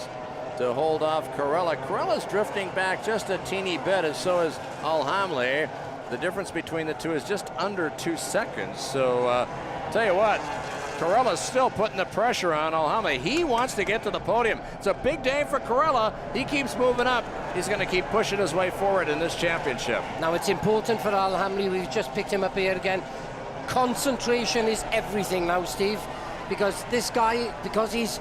to hold off Corella. Corella's drifting back just a teeny bit, and so is Al Hamli. The difference between the two is just under 2 seconds. So, tell you what, Corella's still putting the pressure on Al Hamli. He wants to get to the podium. It's a big day for Corella. He keeps moving up. He's going to keep pushing his way forward in this championship. Now, it's important for Al Hamli. We've just picked him up here again. Concentration is everything now, Steve. Because this guy, because he's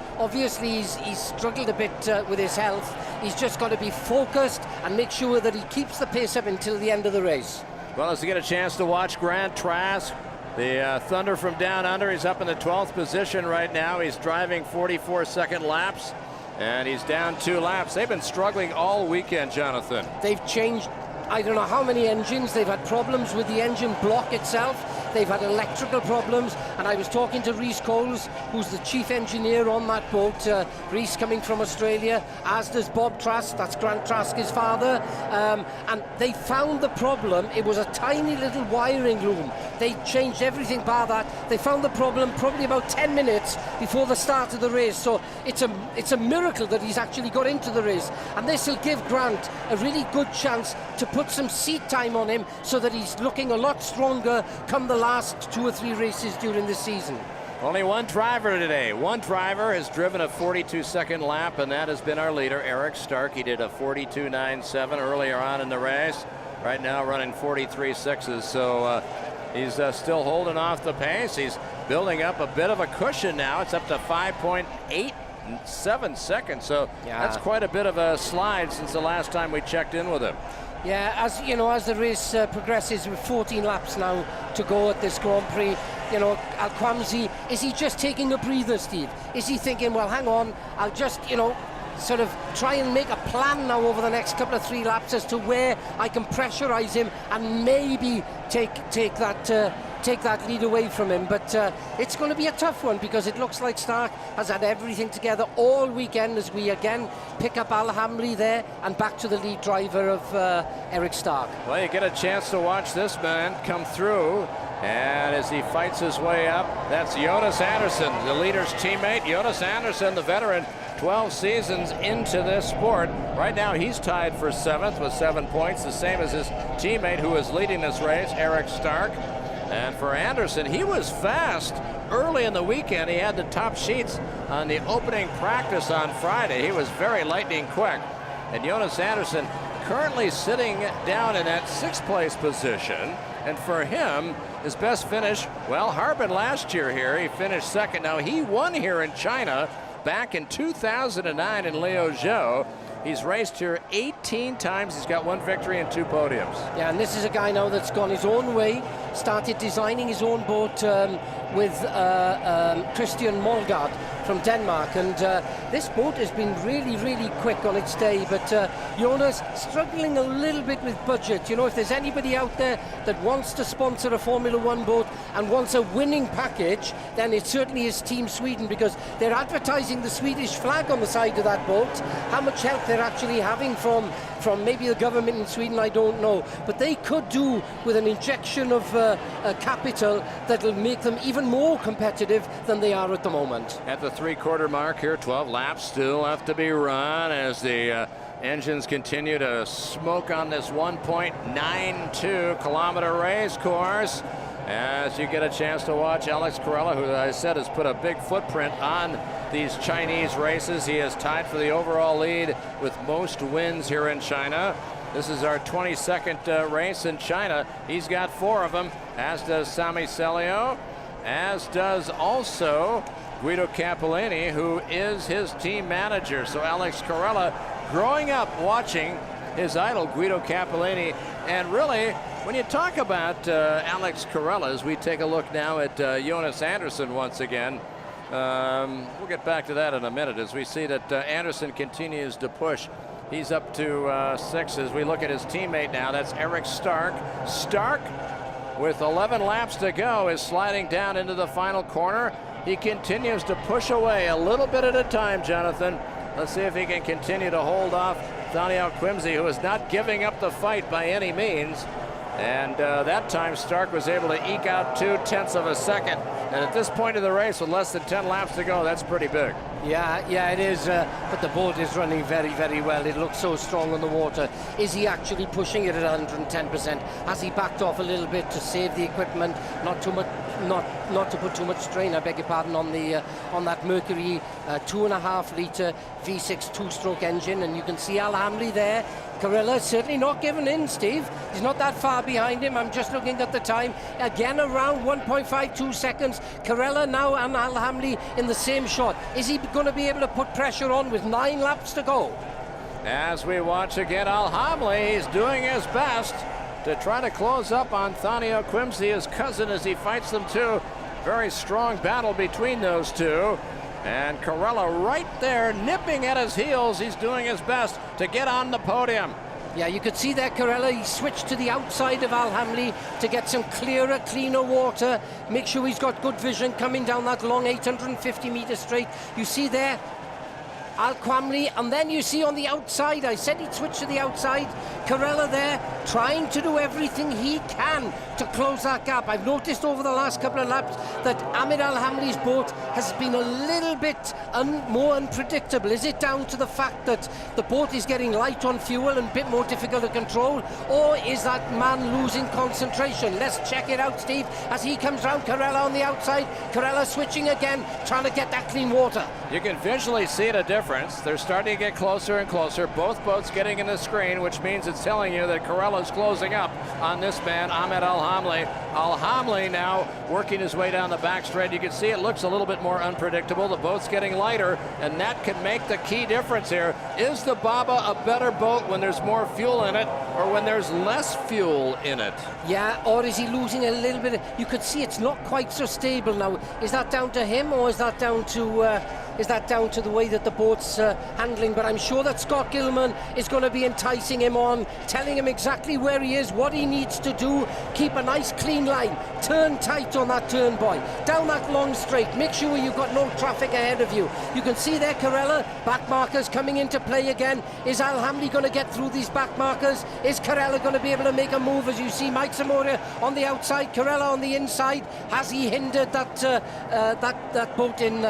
struggled a bit with his health, he's just got to be focused and make sure that he keeps the pace up until the end of the race. Well, as we get a chance to watch Grant Trask The Thunder from down under, he's up in the 12th position right now. He's driving 44-second laps, and he's down 2 laps. They've been struggling all weekend, Jonathan. They've changed, I don't know how many engines. They've had problems with the engine block itself. They've had electrical problems, and I was talking to Rhys Coles, who's the chief engineer on that boat. Rhys coming from Australia, as does Bob Trask, that's Grant Trask, his father, and they found the problem. It was a tiny little wiring loom. They changed everything bar that. They found the problem probably about 10 minutes before the start of the race, so it's a miracle that he's actually got into the race, and this will give Grant a really good chance to put some seat time on him so that he's looking a lot stronger come the last 2 or 3 races during the season. Only one driver today. One driver has driven a 42-second lap, and that has been our leader, Eric Stark. He did a 42.97 earlier on in the race. Right now running 43.6s, so he's still holding off the pace. He's building up a bit of a cushion now. It's up to 5.87 seconds, so that's quite a bit of a slide since the last time we checked in with him. Yeah, as you know, as the race progresses, with 14 laps now to go at this Grand Prix, you know, Al-Quamsi, is he just taking a breather, Steve? Is he thinking, well, hang on, I'll just, you know, sort of try and make a plan now over the next couple of 3 laps as to where I can pressurize him and maybe take that lead away from him, but it's going to be a tough one because it looks like Stark has had everything together all weekend as we again pick up Al Hamli there and back to the lead driver of Eric Stark. Well, you get a chance to watch this man come through, and as he fights his way up, that's Jonas Anderson, the leader's teammate. Jonas Anderson, the veteran, 12 seasons into this sport. Right now he's tied for 7th with 7 points, the same as his teammate who is leading this race, Eric Stark. And for Anderson, he was fast early in the weekend. He had the top sheets on the opening practice on Friday. He was very lightning quick. And Jonas Anderson currently sitting down in that 6th place position. And for him, his best finish, well, Harbin last year here, he finished 2nd. Now, he won here in China back in 2009 in Liuzhou. He's raced here 18 times. He's got 1 victory and 2 podiums. Yeah, and this is a guy now that's gone his own way, started designing his own boat with Christian Molgaard from Denmark, and this boat has been really, really quick on its day, but Jonas struggling a little bit with budget. You know, if there's anybody out there that wants to sponsor a Formula One boat and wants a winning package, then it certainly is Team Sweden, because they're advertising the Swedish flag on the side of that boat. How much help they're actually having from maybe the government in Sweden, I don't know, but they could do with an injection of capital that will make them even more competitive than they are at the moment. At the 3/4 mark here, 12 laps still have to be run as the engines continue to smoke on this 1.92 kilometer race course. As you get a chance to watch Alex Corella, who I said has put a big footprint on these Chinese races. He is tied for the overall lead with most wins here in China. This is our 22nd race in China. He's got 4 of them, as does Sami Celio, as does also Guido Capellini, who is his team manager. So Alex Corella growing up watching his idol Guido Capellini, and really, when you talk about Alex Corella, as we take a look now at Jonas Anderson once again, we'll get back to that in a minute as we see that Anderson continues to push. He's up to 6 as we look at his teammate now. That's Eric Stark. Stark, with 11 laps to go, is sliding down into the final corner. He continues to push away a little bit at a time, Jonathan. Let's see if he can continue to hold off Daniel Quimsey, who is not giving up the fight by any means. And that time Stark was able to eke out 0.2 of a second. And at this point of the race, with less than 10 laps to go, that's pretty big. Yeah, it is. But the boat is running very, very well. It looks so strong on the water. Is he actually pushing it at 110%? Has he backed off a little bit to save the equipment, not too much, not to put too much strain, I beg your pardon, on the on that Mercury 2.5 litre V6 2-stroke engine? And you can see Al Hamli there. Corella certainly not giving in, Steve. He's not that far behind him. I'm just looking at the time. Again, around 1.52 seconds. Corella now and Al Hamli in the same shot. Is he going to be able to put pressure on with 9 laps to go? As we watch again, Al Hamli is doing his best. to try to close up on Thanio Quimsey, his cousin, as he fights them too. Very strong battle between those two. And Carella right there nipping at his heels. He's doing his best to get on the podium. Yeah, you could see there Carella, he switched to the outside of Al Hamli to get some clearer, cleaner water. Make sure he's got good vision coming down that long 850-meter straight. You see there Al Quamli, and then you see on the outside, I said he'd switch to the outside, Carella there trying to do everything he can to close that gap. I've noticed over the last couple of laps that Ahmed Al Hamli's boat has been a little bit more unpredictable. Is it down to the fact that the boat is getting light on fuel and a bit more difficult to control, or is that man losing concentration? Let's check it out, Steve, as he comes round. Carella on the outside, Carella switching again, trying to get that clean water. You can visually see the difference. They're starting to get closer and closer. Both boats getting in the screen, which means it's telling you that Carella's closing up on this man, Ahmed Al Hamli. Al Hamli now working his way down the back straight. You can see it looks a little bit more unpredictable. The boat's getting lighter, and that can make the key difference here. Is the Baba a better boat when there's more fuel in it, or when there's less fuel in it? Yeah, or is he losing a little bit? You could see it's not quite so stable now. Is that down to him, or is that down to the way that the boat's handling? But I'm sure that Scott Gilman is going to be enticing him on, telling him exactly where he is, what he needs to do. Keep a nice clean line, turn tight on that turn, boy, down that long straight, make sure you've got no traffic ahead of you. You can see there Carella, back markers coming into play again. Is Al Hamli going to get through these back markers? Is Carella going to be able to make a move? As you see Mike Zamora on the outside, Carella on the inside. Has he hindered that boat in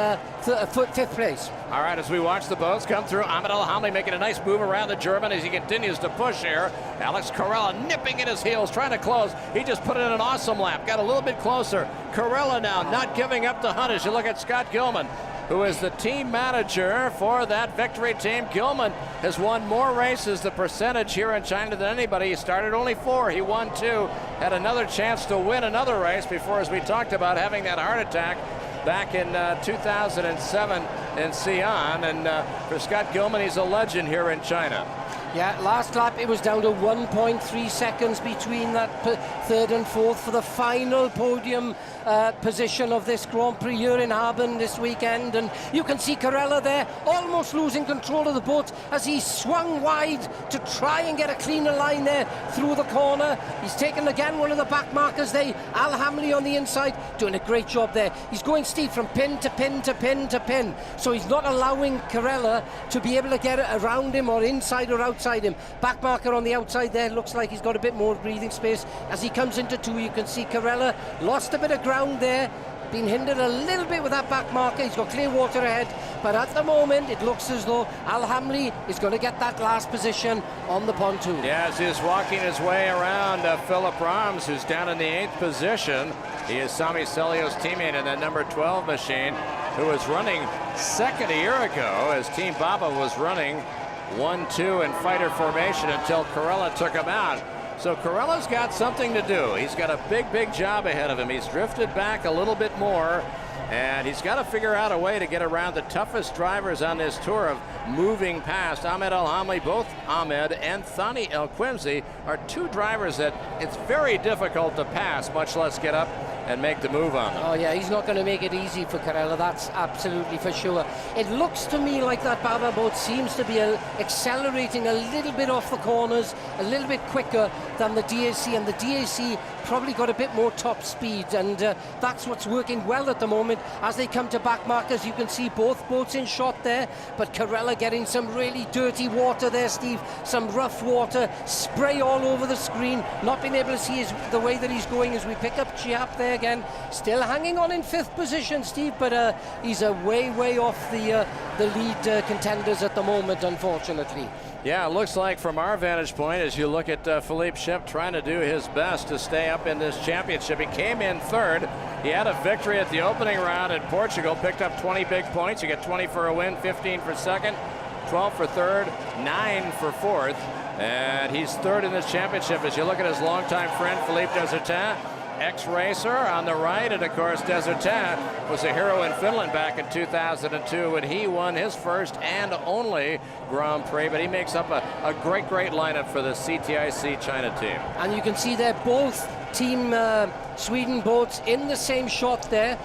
fifth place? All right, as we watch the boats come through, Ahmed Al Hamli making a nice move around the German as he continues to push here. Alex Carella nipping at his heels, trying to close. He just put in an awesome lap, got a little bit closer. Carella now not giving up the hunt as you look at Scott Gilman, who is the team manager for that victory team. Gilman has won more races, the percentage here in China, than anybody. He started only 4, he won 2, had another chance to win another race before, as we talked about, having that heart attack back in 2007 in Xi'an. And for Scott Gilman, he's a legend here in China. Yeah, last lap it was down to 1.3 seconds between that third and fourth for the final podium position of this Grand Prix here in Harbin this weekend. And you can see Carella there almost losing control of the boat as he swung wide to try and get a cleaner line there through the corner. He's taken again one of the back markers there. Al Hamli on the inside doing a great job there. He's going, Steve, from pin to pin to pin to pin, so he's not allowing Carella to be able to get it around him or inside or outside him. Back marker on the outside there, looks like he's got a bit more breathing space. As he comes into 2, you can see Carella lost a bit of ground there, been hindered a little bit with that back marker. He's got clear water ahead, but at the moment it looks as though Al Hamli is going to get that last position on the pontoon. Yeah, as he's walking his way around Philip Rams, who's down in the 8th position. He is Sami Celio's teammate in that number 12 machine, who was running second a year ago as Team Baba was running 1-2 in fighter formation until Carella took him out. So Carella's got something to do. He's got a big job ahead of him. He's drifted back a little bit more, and he's got to figure out a way to get around the toughest drivers on this tour of moving past. Ahmed Al Hamli, both Ahmed and Thani El Quimsey are 2 drivers that it's very difficult to pass, much less get up and make the move on them. Oh yeah, he's not going to make it easy for Carella, that's absolutely for sure. It looks to me like that Baba boat seems to be accelerating a little bit off the corners, a little bit quicker than the DAC, and the DAC probably got a bit more top speed, and that's what's working well at the moment. As they come to back markers, you can see both boats in shot there, but Carella getting some really dirty water there, Steve, some rough water, spray all over the screen, not being able to see the way that he's going as we pick up Chiap there again, still hanging on in 5th position, Steve, but he's way off the lead contenders at the moment, unfortunately. Yeah, it looks like from our vantage point, as you look at Philippe Schipp trying to do his best to stay up in this championship. He came in 3rd. He had a victory at the opening round in Portugal, picked up 20 big points. You get 20 for a win, 15 for 2nd, 12 for 3rd, 9 for 4th. And he's 3rd in this championship. As you look at his longtime friend, Philippe Desertin, ex-racer on the right, and of course Desertin was a hero in Finland back in 2002 when he won his first and only Grand Prix, but he makes up a great lineup for the CTIC China team. And you can see they're both Team Sweden boats in the same shot there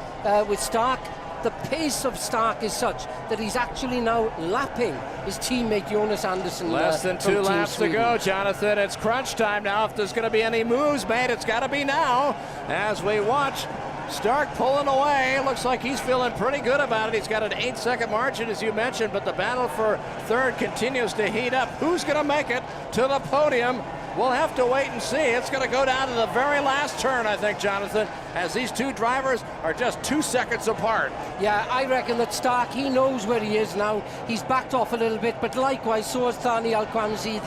with Stark. The pace of Stark is such that he's actually now lapping his teammate Jonas Andersson. Less than 2 laps to go, Jonathan. It's crunch time now. If there's going to be any moves made, it's got to be now. As we watch Stark pulling away, looks like he's feeling pretty good about it. He's got an 8-second margin, as you mentioned, but the battle for third continues to heat up. Who's going to make it to the podium? We'll have to wait and see. It's going to go down to the very last turn, I think, Jonathan, as these two drivers are just 2 seconds apart. Yeah, I reckon that Stark, he knows where he is now. He's backed off a little bit, but likewise, so is Thani Al-Quamsi,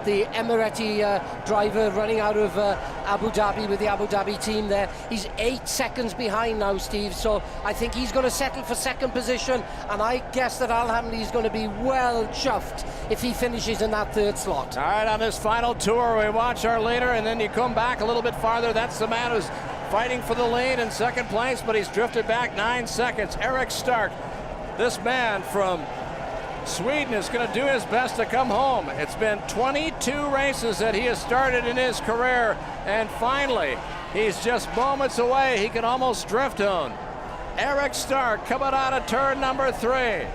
the Emirati driver running out of Abu Dhabi with the Abu Dhabi team there. He's 8 seconds behind now, Steve, so I think he's going to settle for second position, and I guess that Al Hamdi is going to be well chuffed if he finishes in that third slot. All right, on this final tour, we watch our leader, and then you come back a little bit farther. That's the man who's fighting for the lead in second place, but he's drifted back 9 seconds. Eric Stark, this man from Sweden, is going to do his best to come home. It's been 22 races that he has started in his career, and finally, he's just moments away. He can almost drift home. Eric Stark coming out of turn number 3.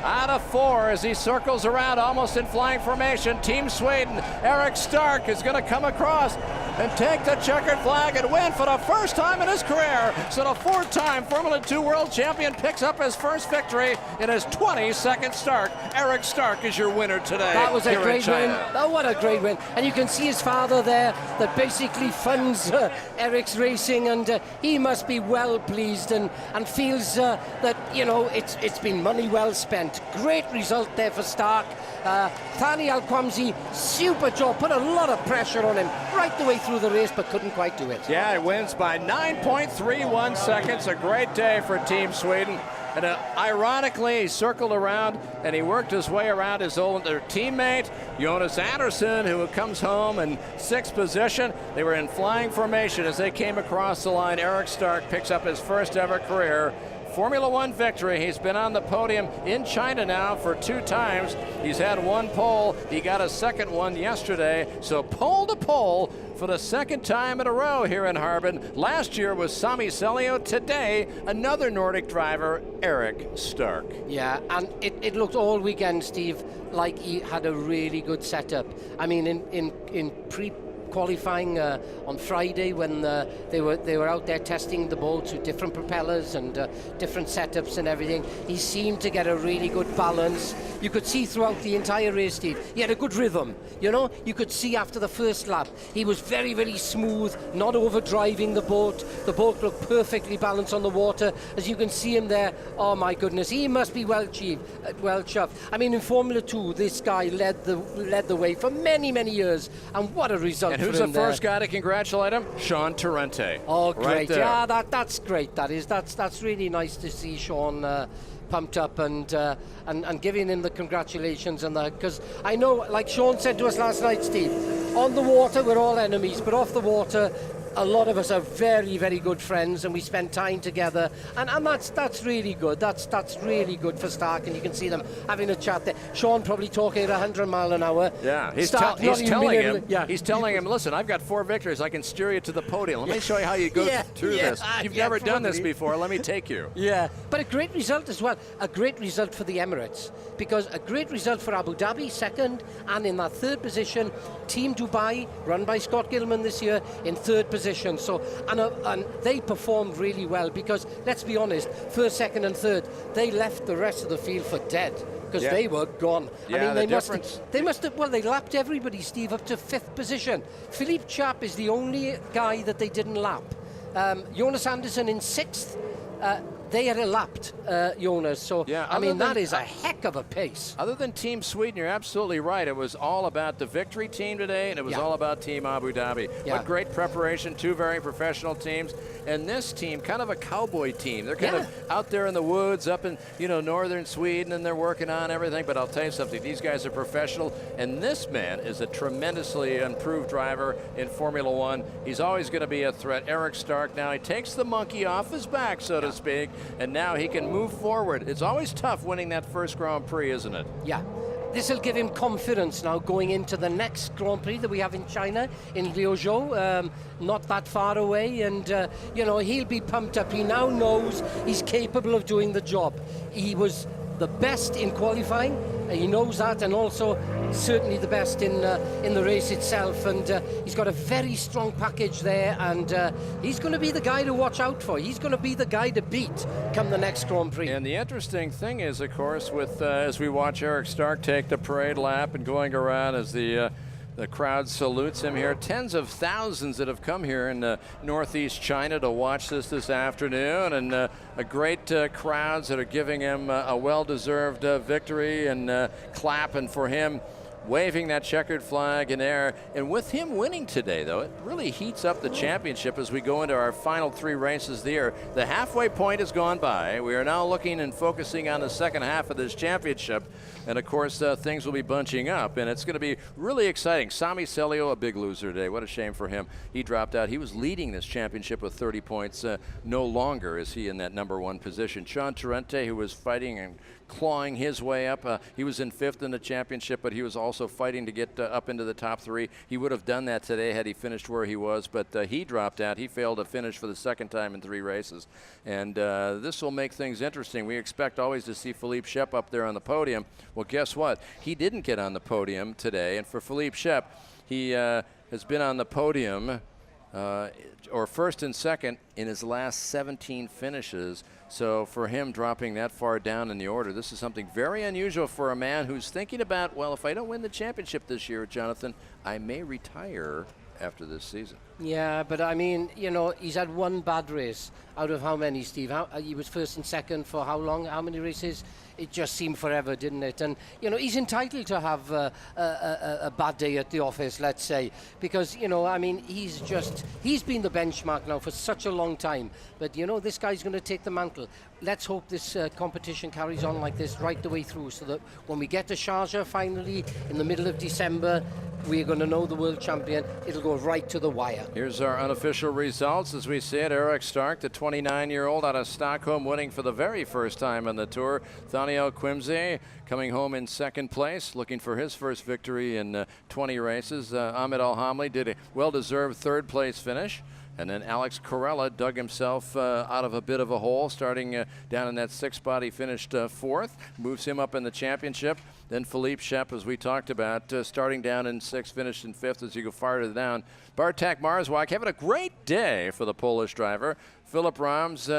Out of 4 as he circles around almost in flying formation. Team Sweden, Eric Stark is going to come across and take the checkered flag and win for the first time in his career. So the 4-time Formula 2 world champion picks up his first victory in his 22nd start. Eric Stark is your winner today. That was a great win. Oh, what a great win. And you can see his father there that basically funds Eric's racing, and he must be well pleased and feels that, you know, it's been money well spent. Great result there for Stark. Thani Al-Quamsi, super job, put a lot of pressure on him right the way through the race, but couldn't quite do it. Yeah, he wins by 9.31 seconds. A great day for Team Sweden. And ironically, he circled around and he worked his way around his older teammate, Jonas Andersson, who comes home in 6th position. They were in flying formation as they came across the line. Eric Stark picks up his first ever career Formula One victory. He's been on the podium in China now for 2 times. He's had 1 pole. He got a second one yesterday. So pole to pole for the 2nd time in a row here in Harbin. Last year was Sami Selio. Today, another Nordic driver, Eric Stark. Yeah, and it looked all weekend, Steve, like he had a really good setup. I mean, in pre-qualifying on Friday when they were out there testing the boats with different propellers and different setups and everything, he seemed to get a really good balance. You could see throughout the entire race, Steve, he had a good rhythm. You know, you could see after the first lap, he was very, very smooth, not overdriving the boat. The boat looked perfectly balanced on the water. As you can see him there, oh my goodness, he must be well chuffed. I mean, in Formula 2, this guy led the way for many, many years, and what a result. And who's the first guy to congratulate him? Sean Torrente. Oh, great. Right there. Yeah, that's great. That's really nice to see Sean pumped up and giving him the congratulations and that, because I know, like Sean said to us last night, Steve, on the water we're all enemies, but off the water a lot of us are very, very good friends, and we spend time together, and that's really good. That's really good for Stark, and you can see them having a chat there. Sean probably talking at 100 mile an hour. Yeah, he's telling him, listen, I've got 4 victories. I can steer you to the podium. Let me show you how you go through this. You've never done this before. Let me take you. Yeah, but a great result as well. A great result for the Emirates, because a great result for Abu Dhabi, 2nd, and in that 3rd position, Team Dubai, run by Scott Gilman this year, in 3rd position. So, and they performed really well, because let's be honest, 1st, 2nd, and 3rd, they left the rest of the field for dead, because they were gone. Yeah, I mean, they must have, well, they lapped everybody, Steve, up to 5th position. Philippe Chap is the only guy that they didn't lap. Jonas Andersson in 6th. they are lapped, Jonas. So, Yeah, I mean, other that than- is a heck of a pace. Other than Team Sweden, you're absolutely right. It was all about the victory team today, and it was Yeah. all about Team Abu Dhabi. Yeah. What great preparation, two very professional teams. And this team, kind of a cowboy team. They're kind of out there in the woods up in, northern Sweden, and they're working on everything. But I'll tell you something, these guys are professional, and this man is a tremendously improved driver in Formula One. He's always going to be a threat. Eric Stark now, he takes the monkey off his back, so to speak, and now he can move forward. It's always tough winning that first Grand Prix, isn't it? Yeah. This will give him confidence now going into the next Grand Prix that we have in China, in Liuzhou, not that far away. And, he'll be pumped up. He now knows he's capable of doing the job. He was the best in qualifying. He knows that, and also certainly the best in the race itself. And he's got a very strong package there, and he's going to be the guy to watch out for. He's going to be the guy to beat come the next Grand Prix. And the interesting thing is, of course, with as we watch Eric Stark take the parade lap and going around as the crowd salutes him here, tens of thousands that have come here in northeast China to watch this afternoon, and a great crowds that are giving him a well-deserved victory and clapping for him, waving that checkered flag in air. And with him winning today, though, it really heats up the championship as we go into our final three races of the year. The halfway point has gone by. We are now looking and focusing on the second half of this championship. And, of course, things will be bunching up, and it's going to be really exciting. Sami Celio, a big loser today. What a shame for him. He dropped out. He was leading this championship with 30 points. No longer is he in that number one position. Sean Torrente, who was fighting and clawing his way up. He was in fifth in the championship, but he was also fighting to get up into the top three. He would have done that today had he finished where he was, but he dropped out. He failed to finish for the second time in 3 races. And this will make things interesting. We expect always to see Philippe Shep up there on the podium. Well, guess what? He didn't get on the podium today. And for Philippe Shep, he has been on the podium or first and second in his last 17 finishes. So for him dropping that far down in the order, this is something very unusual for a man who's thinking about, well, if I don't win the championship this year, Jonathan, I may retire after this season. Yeah, but I mean, he's had one bad race out of how many, Steve? He was first and second for how long? How many races? It just seemed forever, didn't it? And, he's entitled to have a bad day at the office, let's say, because, he's been the benchmark now for such a long time. But, this guy's going to take the mantle. Let's hope this competition carries on like this right the way through, so that when we get to Sharjah finally in the middle of December, we're going to know the world champion. It'll go right to the wire. Here's our unofficial results as we see it. Eric Stark, the 29-year-old out of Stockholm, winning for the very first time on the tour. Thaniel Quimsey coming home in second place, looking for his first victory in 20 races. Ahmed Al-Hamli did a well-deserved third place finish. And then Alex Corella dug himself out of a bit of a hole, starting down in that 6th spot. He finished 4th, moves him up in the championship. Then Philippe Shep, as we talked about, starting down in 6th, finished in 5th as you go farther down. Bartek Marzwak having a great day for the Polish driver. Philip Rams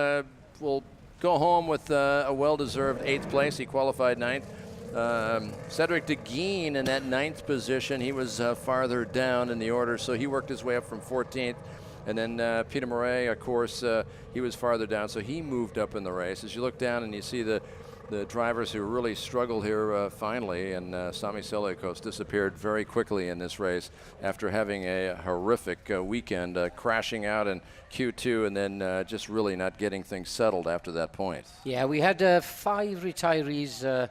will go home with a well-deserved 8th place. He qualified 9th. Cedric De Guin in that 9th position. He was farther down in the order, so he worked his way up from 14th. And then Peter Murray, of course, he was farther down, so he moved up in the race. As you look down and you see the drivers who really struggled here finally, and Sami Seliakos disappeared very quickly in this race after having a horrific weekend, crashing out in Q2 and then just really not getting things settled after that point. Yeah, we had 5 retirees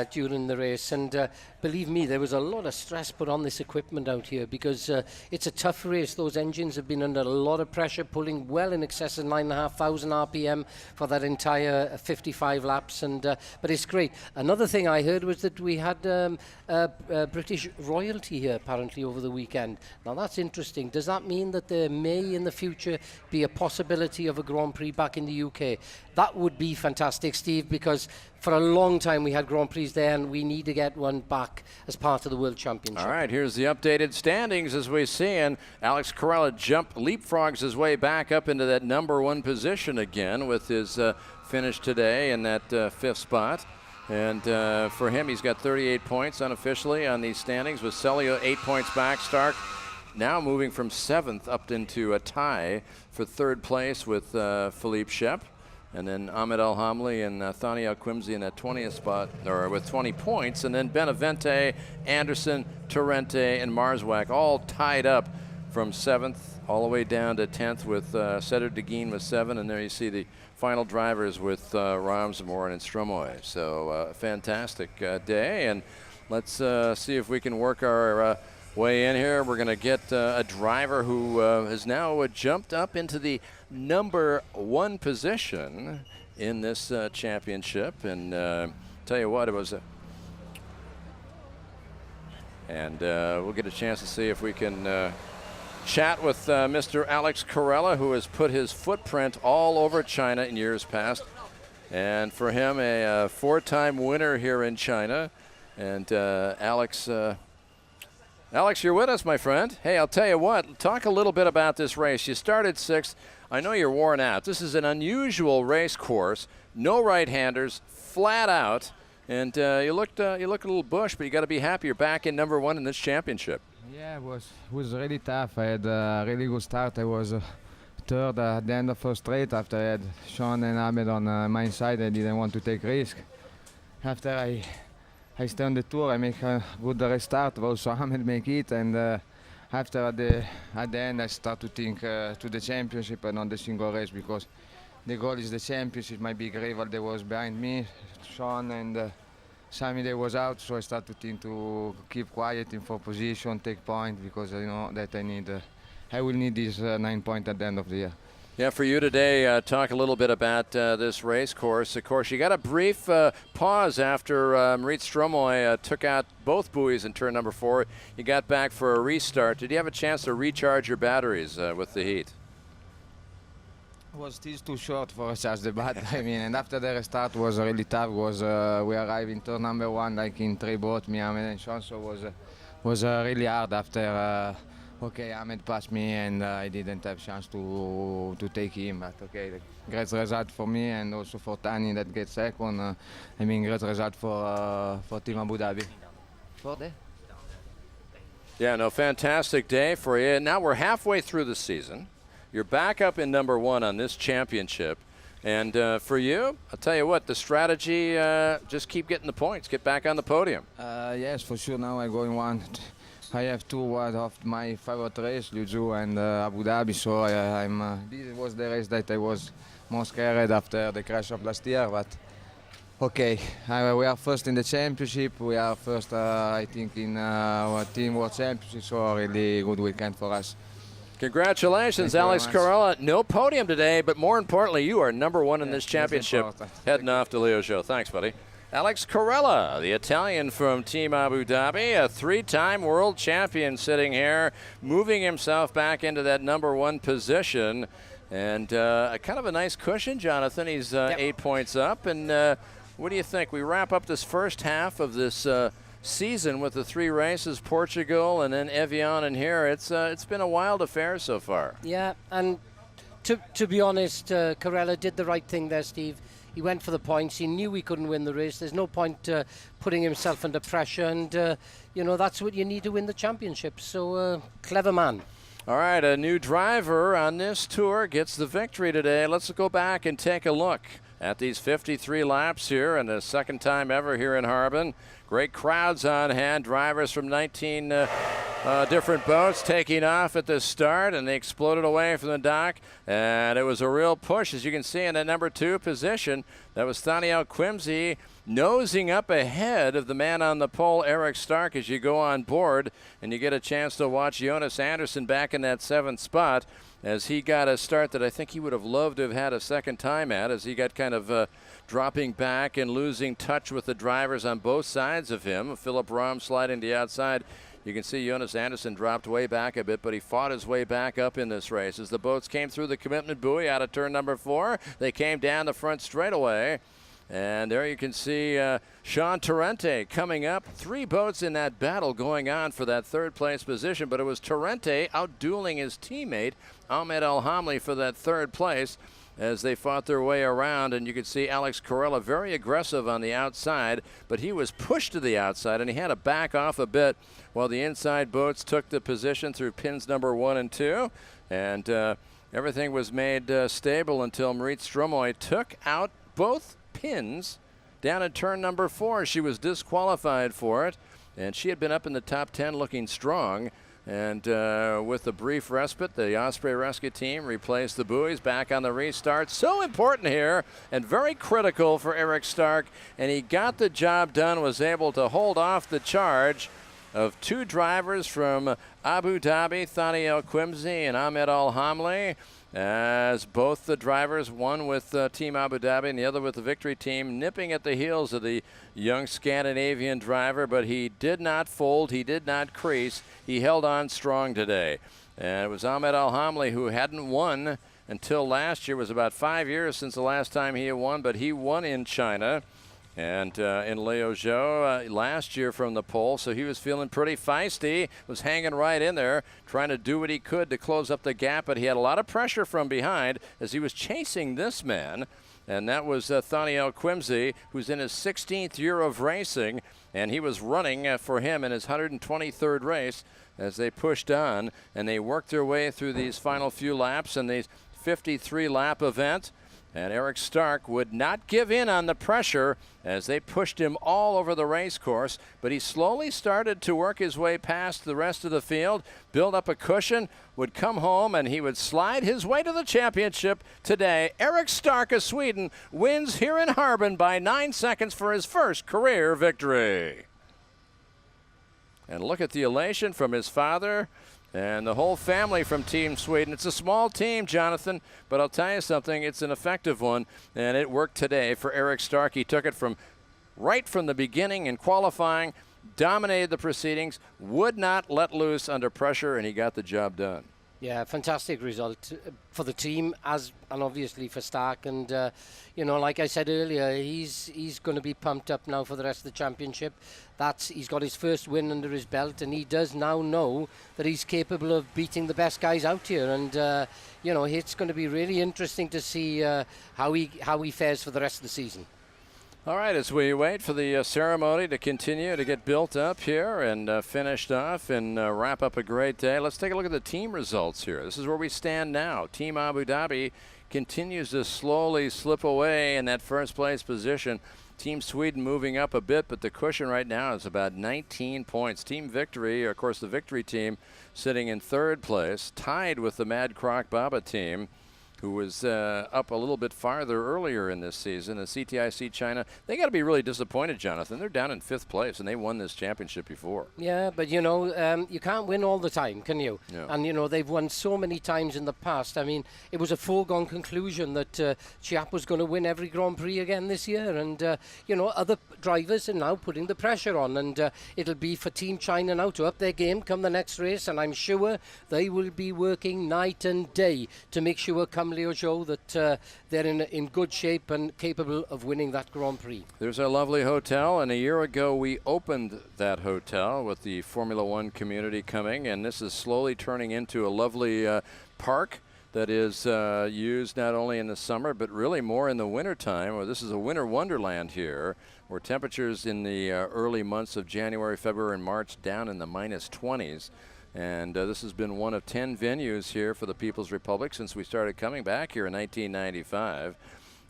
during the race, and believe me, there was a lot of stress put on this equipment out here because it's a tough race. Those engines have been under a lot of pressure, pulling well in excess of 9,500 RPM for that entire 55 laps, and but it's great. Another thing I heard was that we had British royalty here apparently over the weekend. Now that's interesting. Does that mean that there may in the future be a possibility of a Grand Prix back in the UK? That would be fantastic, Steve, because for a long time we had Grand Prix there, and we need to get one back as part of the World Championship. All right, here's the updated standings as we see, and Alex Corella leapfrogs his way back up into that number 1 position again with his finish today in that 5th spot. And for him, he's got 38 points unofficially on these standings, with Celio 8 points back. Stark now moving from 7th up into a tie for 3rd place with Philippe Shep. And then Ahmed Al-Hamli and Thani Al-Quimsi in that 20th spot, or with 20 points. And then Benavente, Anderson, Torrente, and Marswak all tied up from 7th all the way down to 10th with Cedric Deguin with 7. And there you see the final drivers with Ramsmoor and Stromoy. So fantastic day. And let's see if we can work our way in here. We're going to get a driver who has now jumped up into the number 1 position in this championship. And tell you what, it was and we'll get a chance to see if we can chat with Mr. Alex Corella, who has put his footprint all over China in years past. And for him, a 4-time winner here in China. And Alex, you're with us, my friend. Hey, I'll tell you what, talk a little bit about this race. You started 6th. I know you're worn out. This is an unusual race course. No right-handers, flat out. And you look a little bush, but you got to be happy you're back in number 1 in this championship. Yeah, it was really tough. I had a really good start. I was third at the end of first straight after I had Sean and Ahmed on my side. I didn't want to take risk. After I stay on the tour, I make a good restart. Also Ahmed make it, and after at the end I start to think to the championship and not the single race, because the goal is the championship. My big rival, they was behind me, Sean and Sami, they was out, so I start to think to keep quiet in 4th position, take point, because I know that I will need this 9 points at the end of the year. Yeah, for you today, talk a little bit about this race course. Of course, you got a brief pause after Marit Stromoy took out both buoys in turn number 4. You got back for a restart. Did you have a chance to recharge your batteries with the heat? It was still too short for a charge the battery. I mean, and after the restart was really tough. We arrived in turn number 1 like in 3 boats, me, Ahmed and Sean, so was really hard after. Okay, Ahmed passed me and I didn't have chance to take him, but okay, great result for me and also for Tani that gets second. I mean, great result for Team Abu Dhabi. Yeah, no, fantastic day for you. Now we're halfway through the season. You're back up in number 1 on this championship. And for you, I'll tell you what, the strategy, just keep getting the points, get back on the podium. Yes, for sure. Now I'm going 1. I have 2 of my favorite race, Liuzhou and Abu Dhabi, so this was the race that I was most scared after the crash of last year, but okay, we are first in the championship, we are first, I think, in our Team World Championship, so a really good weekend for us. Congratulations, Alex Corella. No podium today, but more importantly, you are number 1 in this championship. Heading off to Liuzhou. Thanks, buddy. Alex Corella, the Italian from Team Abu Dhabi, a 3-time world champion sitting here, moving himself back into that number 1 position. And kind of a nice cushion, Jonathan. He's 8 points up. And what do you think? We wrap up this first half of this season with the 3 races, Portugal and then Evian and here. It's been a wild affair so far. Yeah, and to be honest, Corella did the right thing there, Steve. He went for the points. He knew he couldn't win the race. There's no point putting himself under pressure. And, that's what you need to win the championship. So, clever man. All right, a new driver on this tour gets the victory today. Let's go back and take a look at these 53 laps here, and the second time ever here in Harbin. Great crowds on hand, drivers from 19 different boats taking off at the start, and they exploded away from the dock. And it was a real push, as you can see, in that number 2 position. That was Thani Al-Quimsi nosing up ahead of the man on the pole, Eric Stark, as you go on board. And you get a chance to watch Jonas Anderson back in that 7th spot as he got a start that I think he would have loved to have had a second time at, as he got kind of dropping back and losing touch with the drivers on both sides of him. Philip Rahm sliding to the outside. You can see Jonas Anderson dropped way back a bit, but he fought his way back up in this race. As the boats came through the commitment buoy out of turn number 4, they came down the front straightaway. And there you can see Sean Torrente coming up. 3 boats in that battle going on for that 3rd place position, but it was Torrente outdueling his teammate Ahmed Al-Hamli for that 3rd place as they fought their way around. And you could see Alex Corella very aggressive on the outside, but he was pushed to the outside and he had to back off a bit while the inside boats took the position through pins number 1 and 2. And Everything was made stable until Marit Stromoy took out both pins down at turn number 4. She was disqualified for it, and she had been up in the top 10 looking strong. And with a brief respite, the Osprey Rescue Team replaced the buoys back on the restart. So important here and very critical for Eric Stark. And he got the job done, was able to hold off the charge of 2 drivers from Abu Dhabi, Thani El-Quimsi and Ahmed Al-Hamli, as both the drivers, one with Team Abu Dhabi and the other with the Victory Team, nipping at the heels of the young Scandinavian driver, but he did not fold, he did not crease, he held on strong today. And it was Ahmed Al-Hamli, who hadn't won until last year. It was about 5 years since the last time he had won, but he won in China and in Liuzhou last year from the pole, so he was feeling pretty feisty, was hanging right in there, trying to do what he could to close up the gap, but he had a lot of pressure from behind as he was chasing this man, and that was Thani El-Quimsi, who's in his 16th year of racing, and he was running for him in his 123rd race as they pushed on, and they worked their way through these final few laps in these 53-lap event. And Eric Stark would not give in on the pressure as they pushed him all over the race course, but he slowly started to work his way past the rest of the field, build up a cushion, would come home, and he would slide his way to the championship today. Eric Stark of Sweden wins here in Harbin by 9 seconds for his first career victory. And look at the elation from his father and the whole family from Team Sweden. It's a small team, Jonathan, but I'll tell you something, it's an effective one, and it worked today for Eric Stark. He took it from right from the beginning in qualifying, dominated the proceedings, would not let loose under pressure, and he got the job done. Yeah, fantastic result for the team and obviously for Stark. And, you know, like I said earlier, he's going to be pumped up now for the rest of the championship. He's got his first win under his belt, and he does now know that he's capable of beating the best guys out here. And, you know, it's going to be really interesting to see how he fares for the rest of the season. All right, as we wait for the ceremony to continue to get built up here and finished off and wrap up a great day, let's take a look at the team results here. This is where we stand now. Team Abu Dhabi continues to slowly slip away in that first place position. Team Sweden moving up a bit, but the cushion right now is about 19 points. Team Victory, of course, the Victory team sitting in 3rd place, tied with the Mad Croc Baba team, who was up a little bit farther earlier in this season. The CTIC China, they got to be really disappointed, Jonathan. They're down in 5th place, and they won this championship before. Yeah, but, you know, you can't win all the time, can you? Yeah. And, you know, they've won so many times in the past. I mean, it was a foregone conclusion that Chiap was going to win every Grand Prix again this year. And, you know, other drivers are now putting the pressure on. And it'll be for Team China now to up their game come the next race. And I'm sure they will be working night and day to make sure come Liuzhou that they're in good shape and capable of winning that Grand Prix. There's a lovely hotel, and a year ago we opened that hotel with the Formula One community coming, and this is slowly turning into a lovely park that is used not only in the summer but really more in the wintertime. Well, this is a winter wonderland here, where temperatures in the early months of January, February, and March down in the -20s. And this has been one of 10 venues here for the People's Republic since we started coming back here in 1995.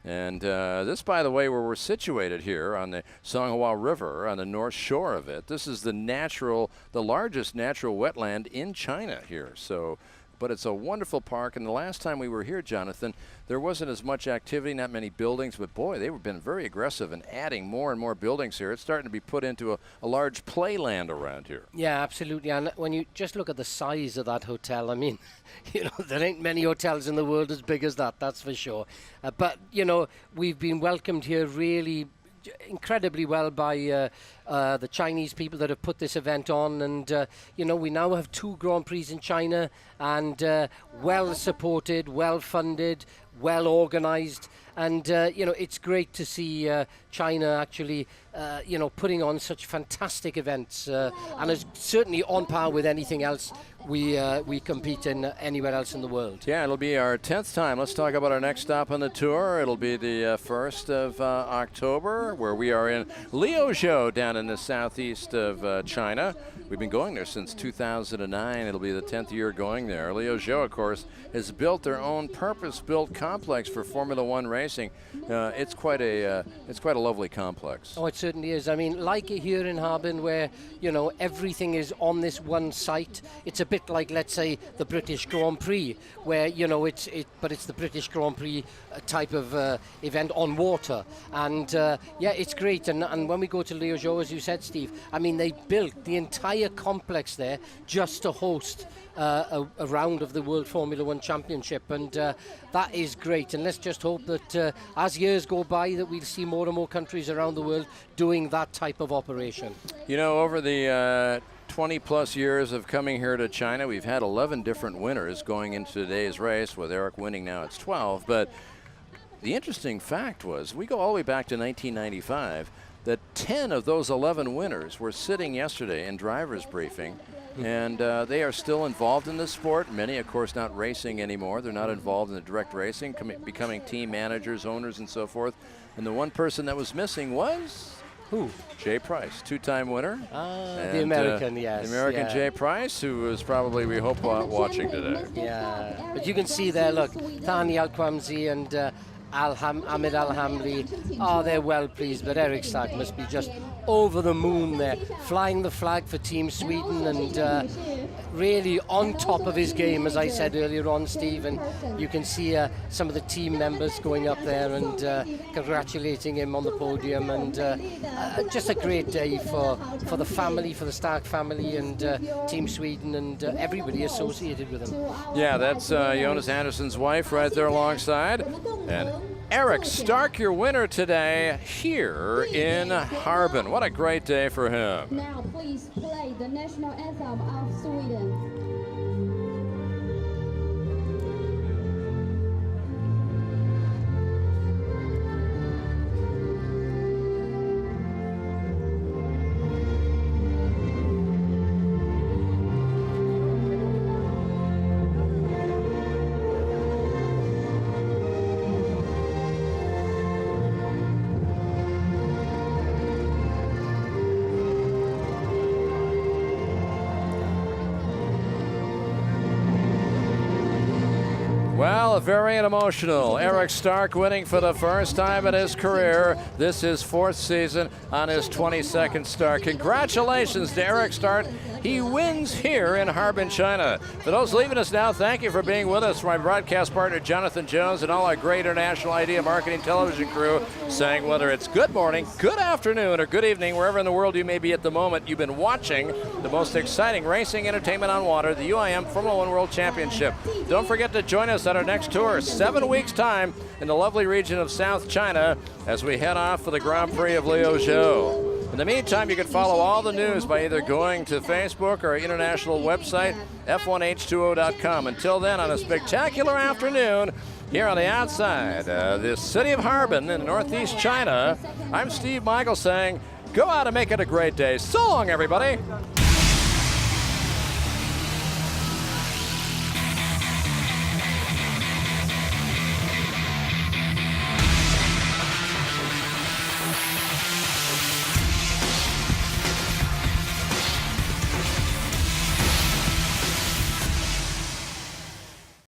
And this, by the way, where we're situated here on the Songhua River, on the north shore of it, this is the largest natural wetland in China here. So, but it's a wonderful park. And the last time we were here, Jonathan, there wasn't as much activity, not many buildings, but boy, they've been very aggressive in adding more and more buildings here. It's starting to be put into a large playland around here. Yeah, absolutely. And when you just look at the size of that hotel, I mean, you know, there ain't many hotels in the world as big as that's for sure. But, you know, we've been welcomed here really incredibly well by the Chinese people that have put this event on, and you know, we now have 2 Grand Prix in China, and well supported, well funded, well organized, And, you know, it's great to see China actually, you know, putting on such fantastic events and is certainly on par with anything else we compete in anywhere else in the world. Yeah, it'll be our 10th time. Let's talk about our next stop on the tour. It'll be the 1st of October, where we are in Liuzhou down in the southeast of China. We've been going there since 2009. It'll be the 10th year going there. Liuzhou, of course, has built their own purpose-built complex for Formula One racing. It's quite a lovely complex. Oh, it certainly is. I mean, like here in Harbin, where, you know, everything is on this one site. It's a bit like, let's say, the British Grand Prix, where, you know, it's the British Grand Prix type of event on water. And yeah, it's great. And when we go to Liuzhou, as you said, Steve, I mean, they built the entire complex there just to host a round of the World Formula One Championship, and that is great. And let's just hope that as years go by, that we'll see more and more countries around the world doing that type of operation. You know, over the 20 plus years of coming here to China, we've had 11 different winners going into today's race, with Eric winning now. It's 12. But the interesting fact was, we go all the way back to 1995, that 10 of those 11 winners were sitting yesterday in driver's briefing, and they are still involved in the sport. Many, of course, not racing anymore. They're not involved in the direct racing, becoming team managers, owners, and so forth. And the one person that was missing was... Who? Jay Price, two-time winner. The American, yes. The American, yeah. Jay Price, who is probably, we hope, watching today. Yeah, but you can see there, look, Thani Al-Kwamsi and Ahmed Al-Hamli, oh, they're well pleased, but Eric Stark must be just over the moon there, flying the flag for Team Sweden, and really on top of his game, as I said earlier on, Steve. And you can see some of the team members going up there and congratulating him on the podium, and just a great day for the family, for the Stark family, and Team Sweden, and everybody associated with him. Yeah, that's Jonas Anderson's wife right there alongside. And Eric Stark, your winner today here in Harbin. What a great day for him. Now please play the national anthem of Sweden. Well, very emotional. Eric Stark winning for the first time in his career. This is 4th season on his 22nd start. Congratulations to Eric Stark. He wins here in Harbin, China. For those leaving us now, thank you for being with us. My broadcast partner, Jonathan Jones, and all our great international idea marketing television crew, saying whether it's good morning, good afternoon, or good evening, wherever in the world you may be at the moment, you've been watching the most exciting racing entertainment on water, the UIM Formula One World Championship. Don't forget to join us on our next tour, 7 weeks' time, in the lovely region of South China, as we head off for the Grand Prix of Liuzhou. In the meantime, you can follow all the news by either going to Facebook or our international website, F1H2O.com. Until then, on a spectacular afternoon here on the outside, the city of Harbin in northeast China, I'm Steve Michael saying, go out and make it a great day. So long, everybody.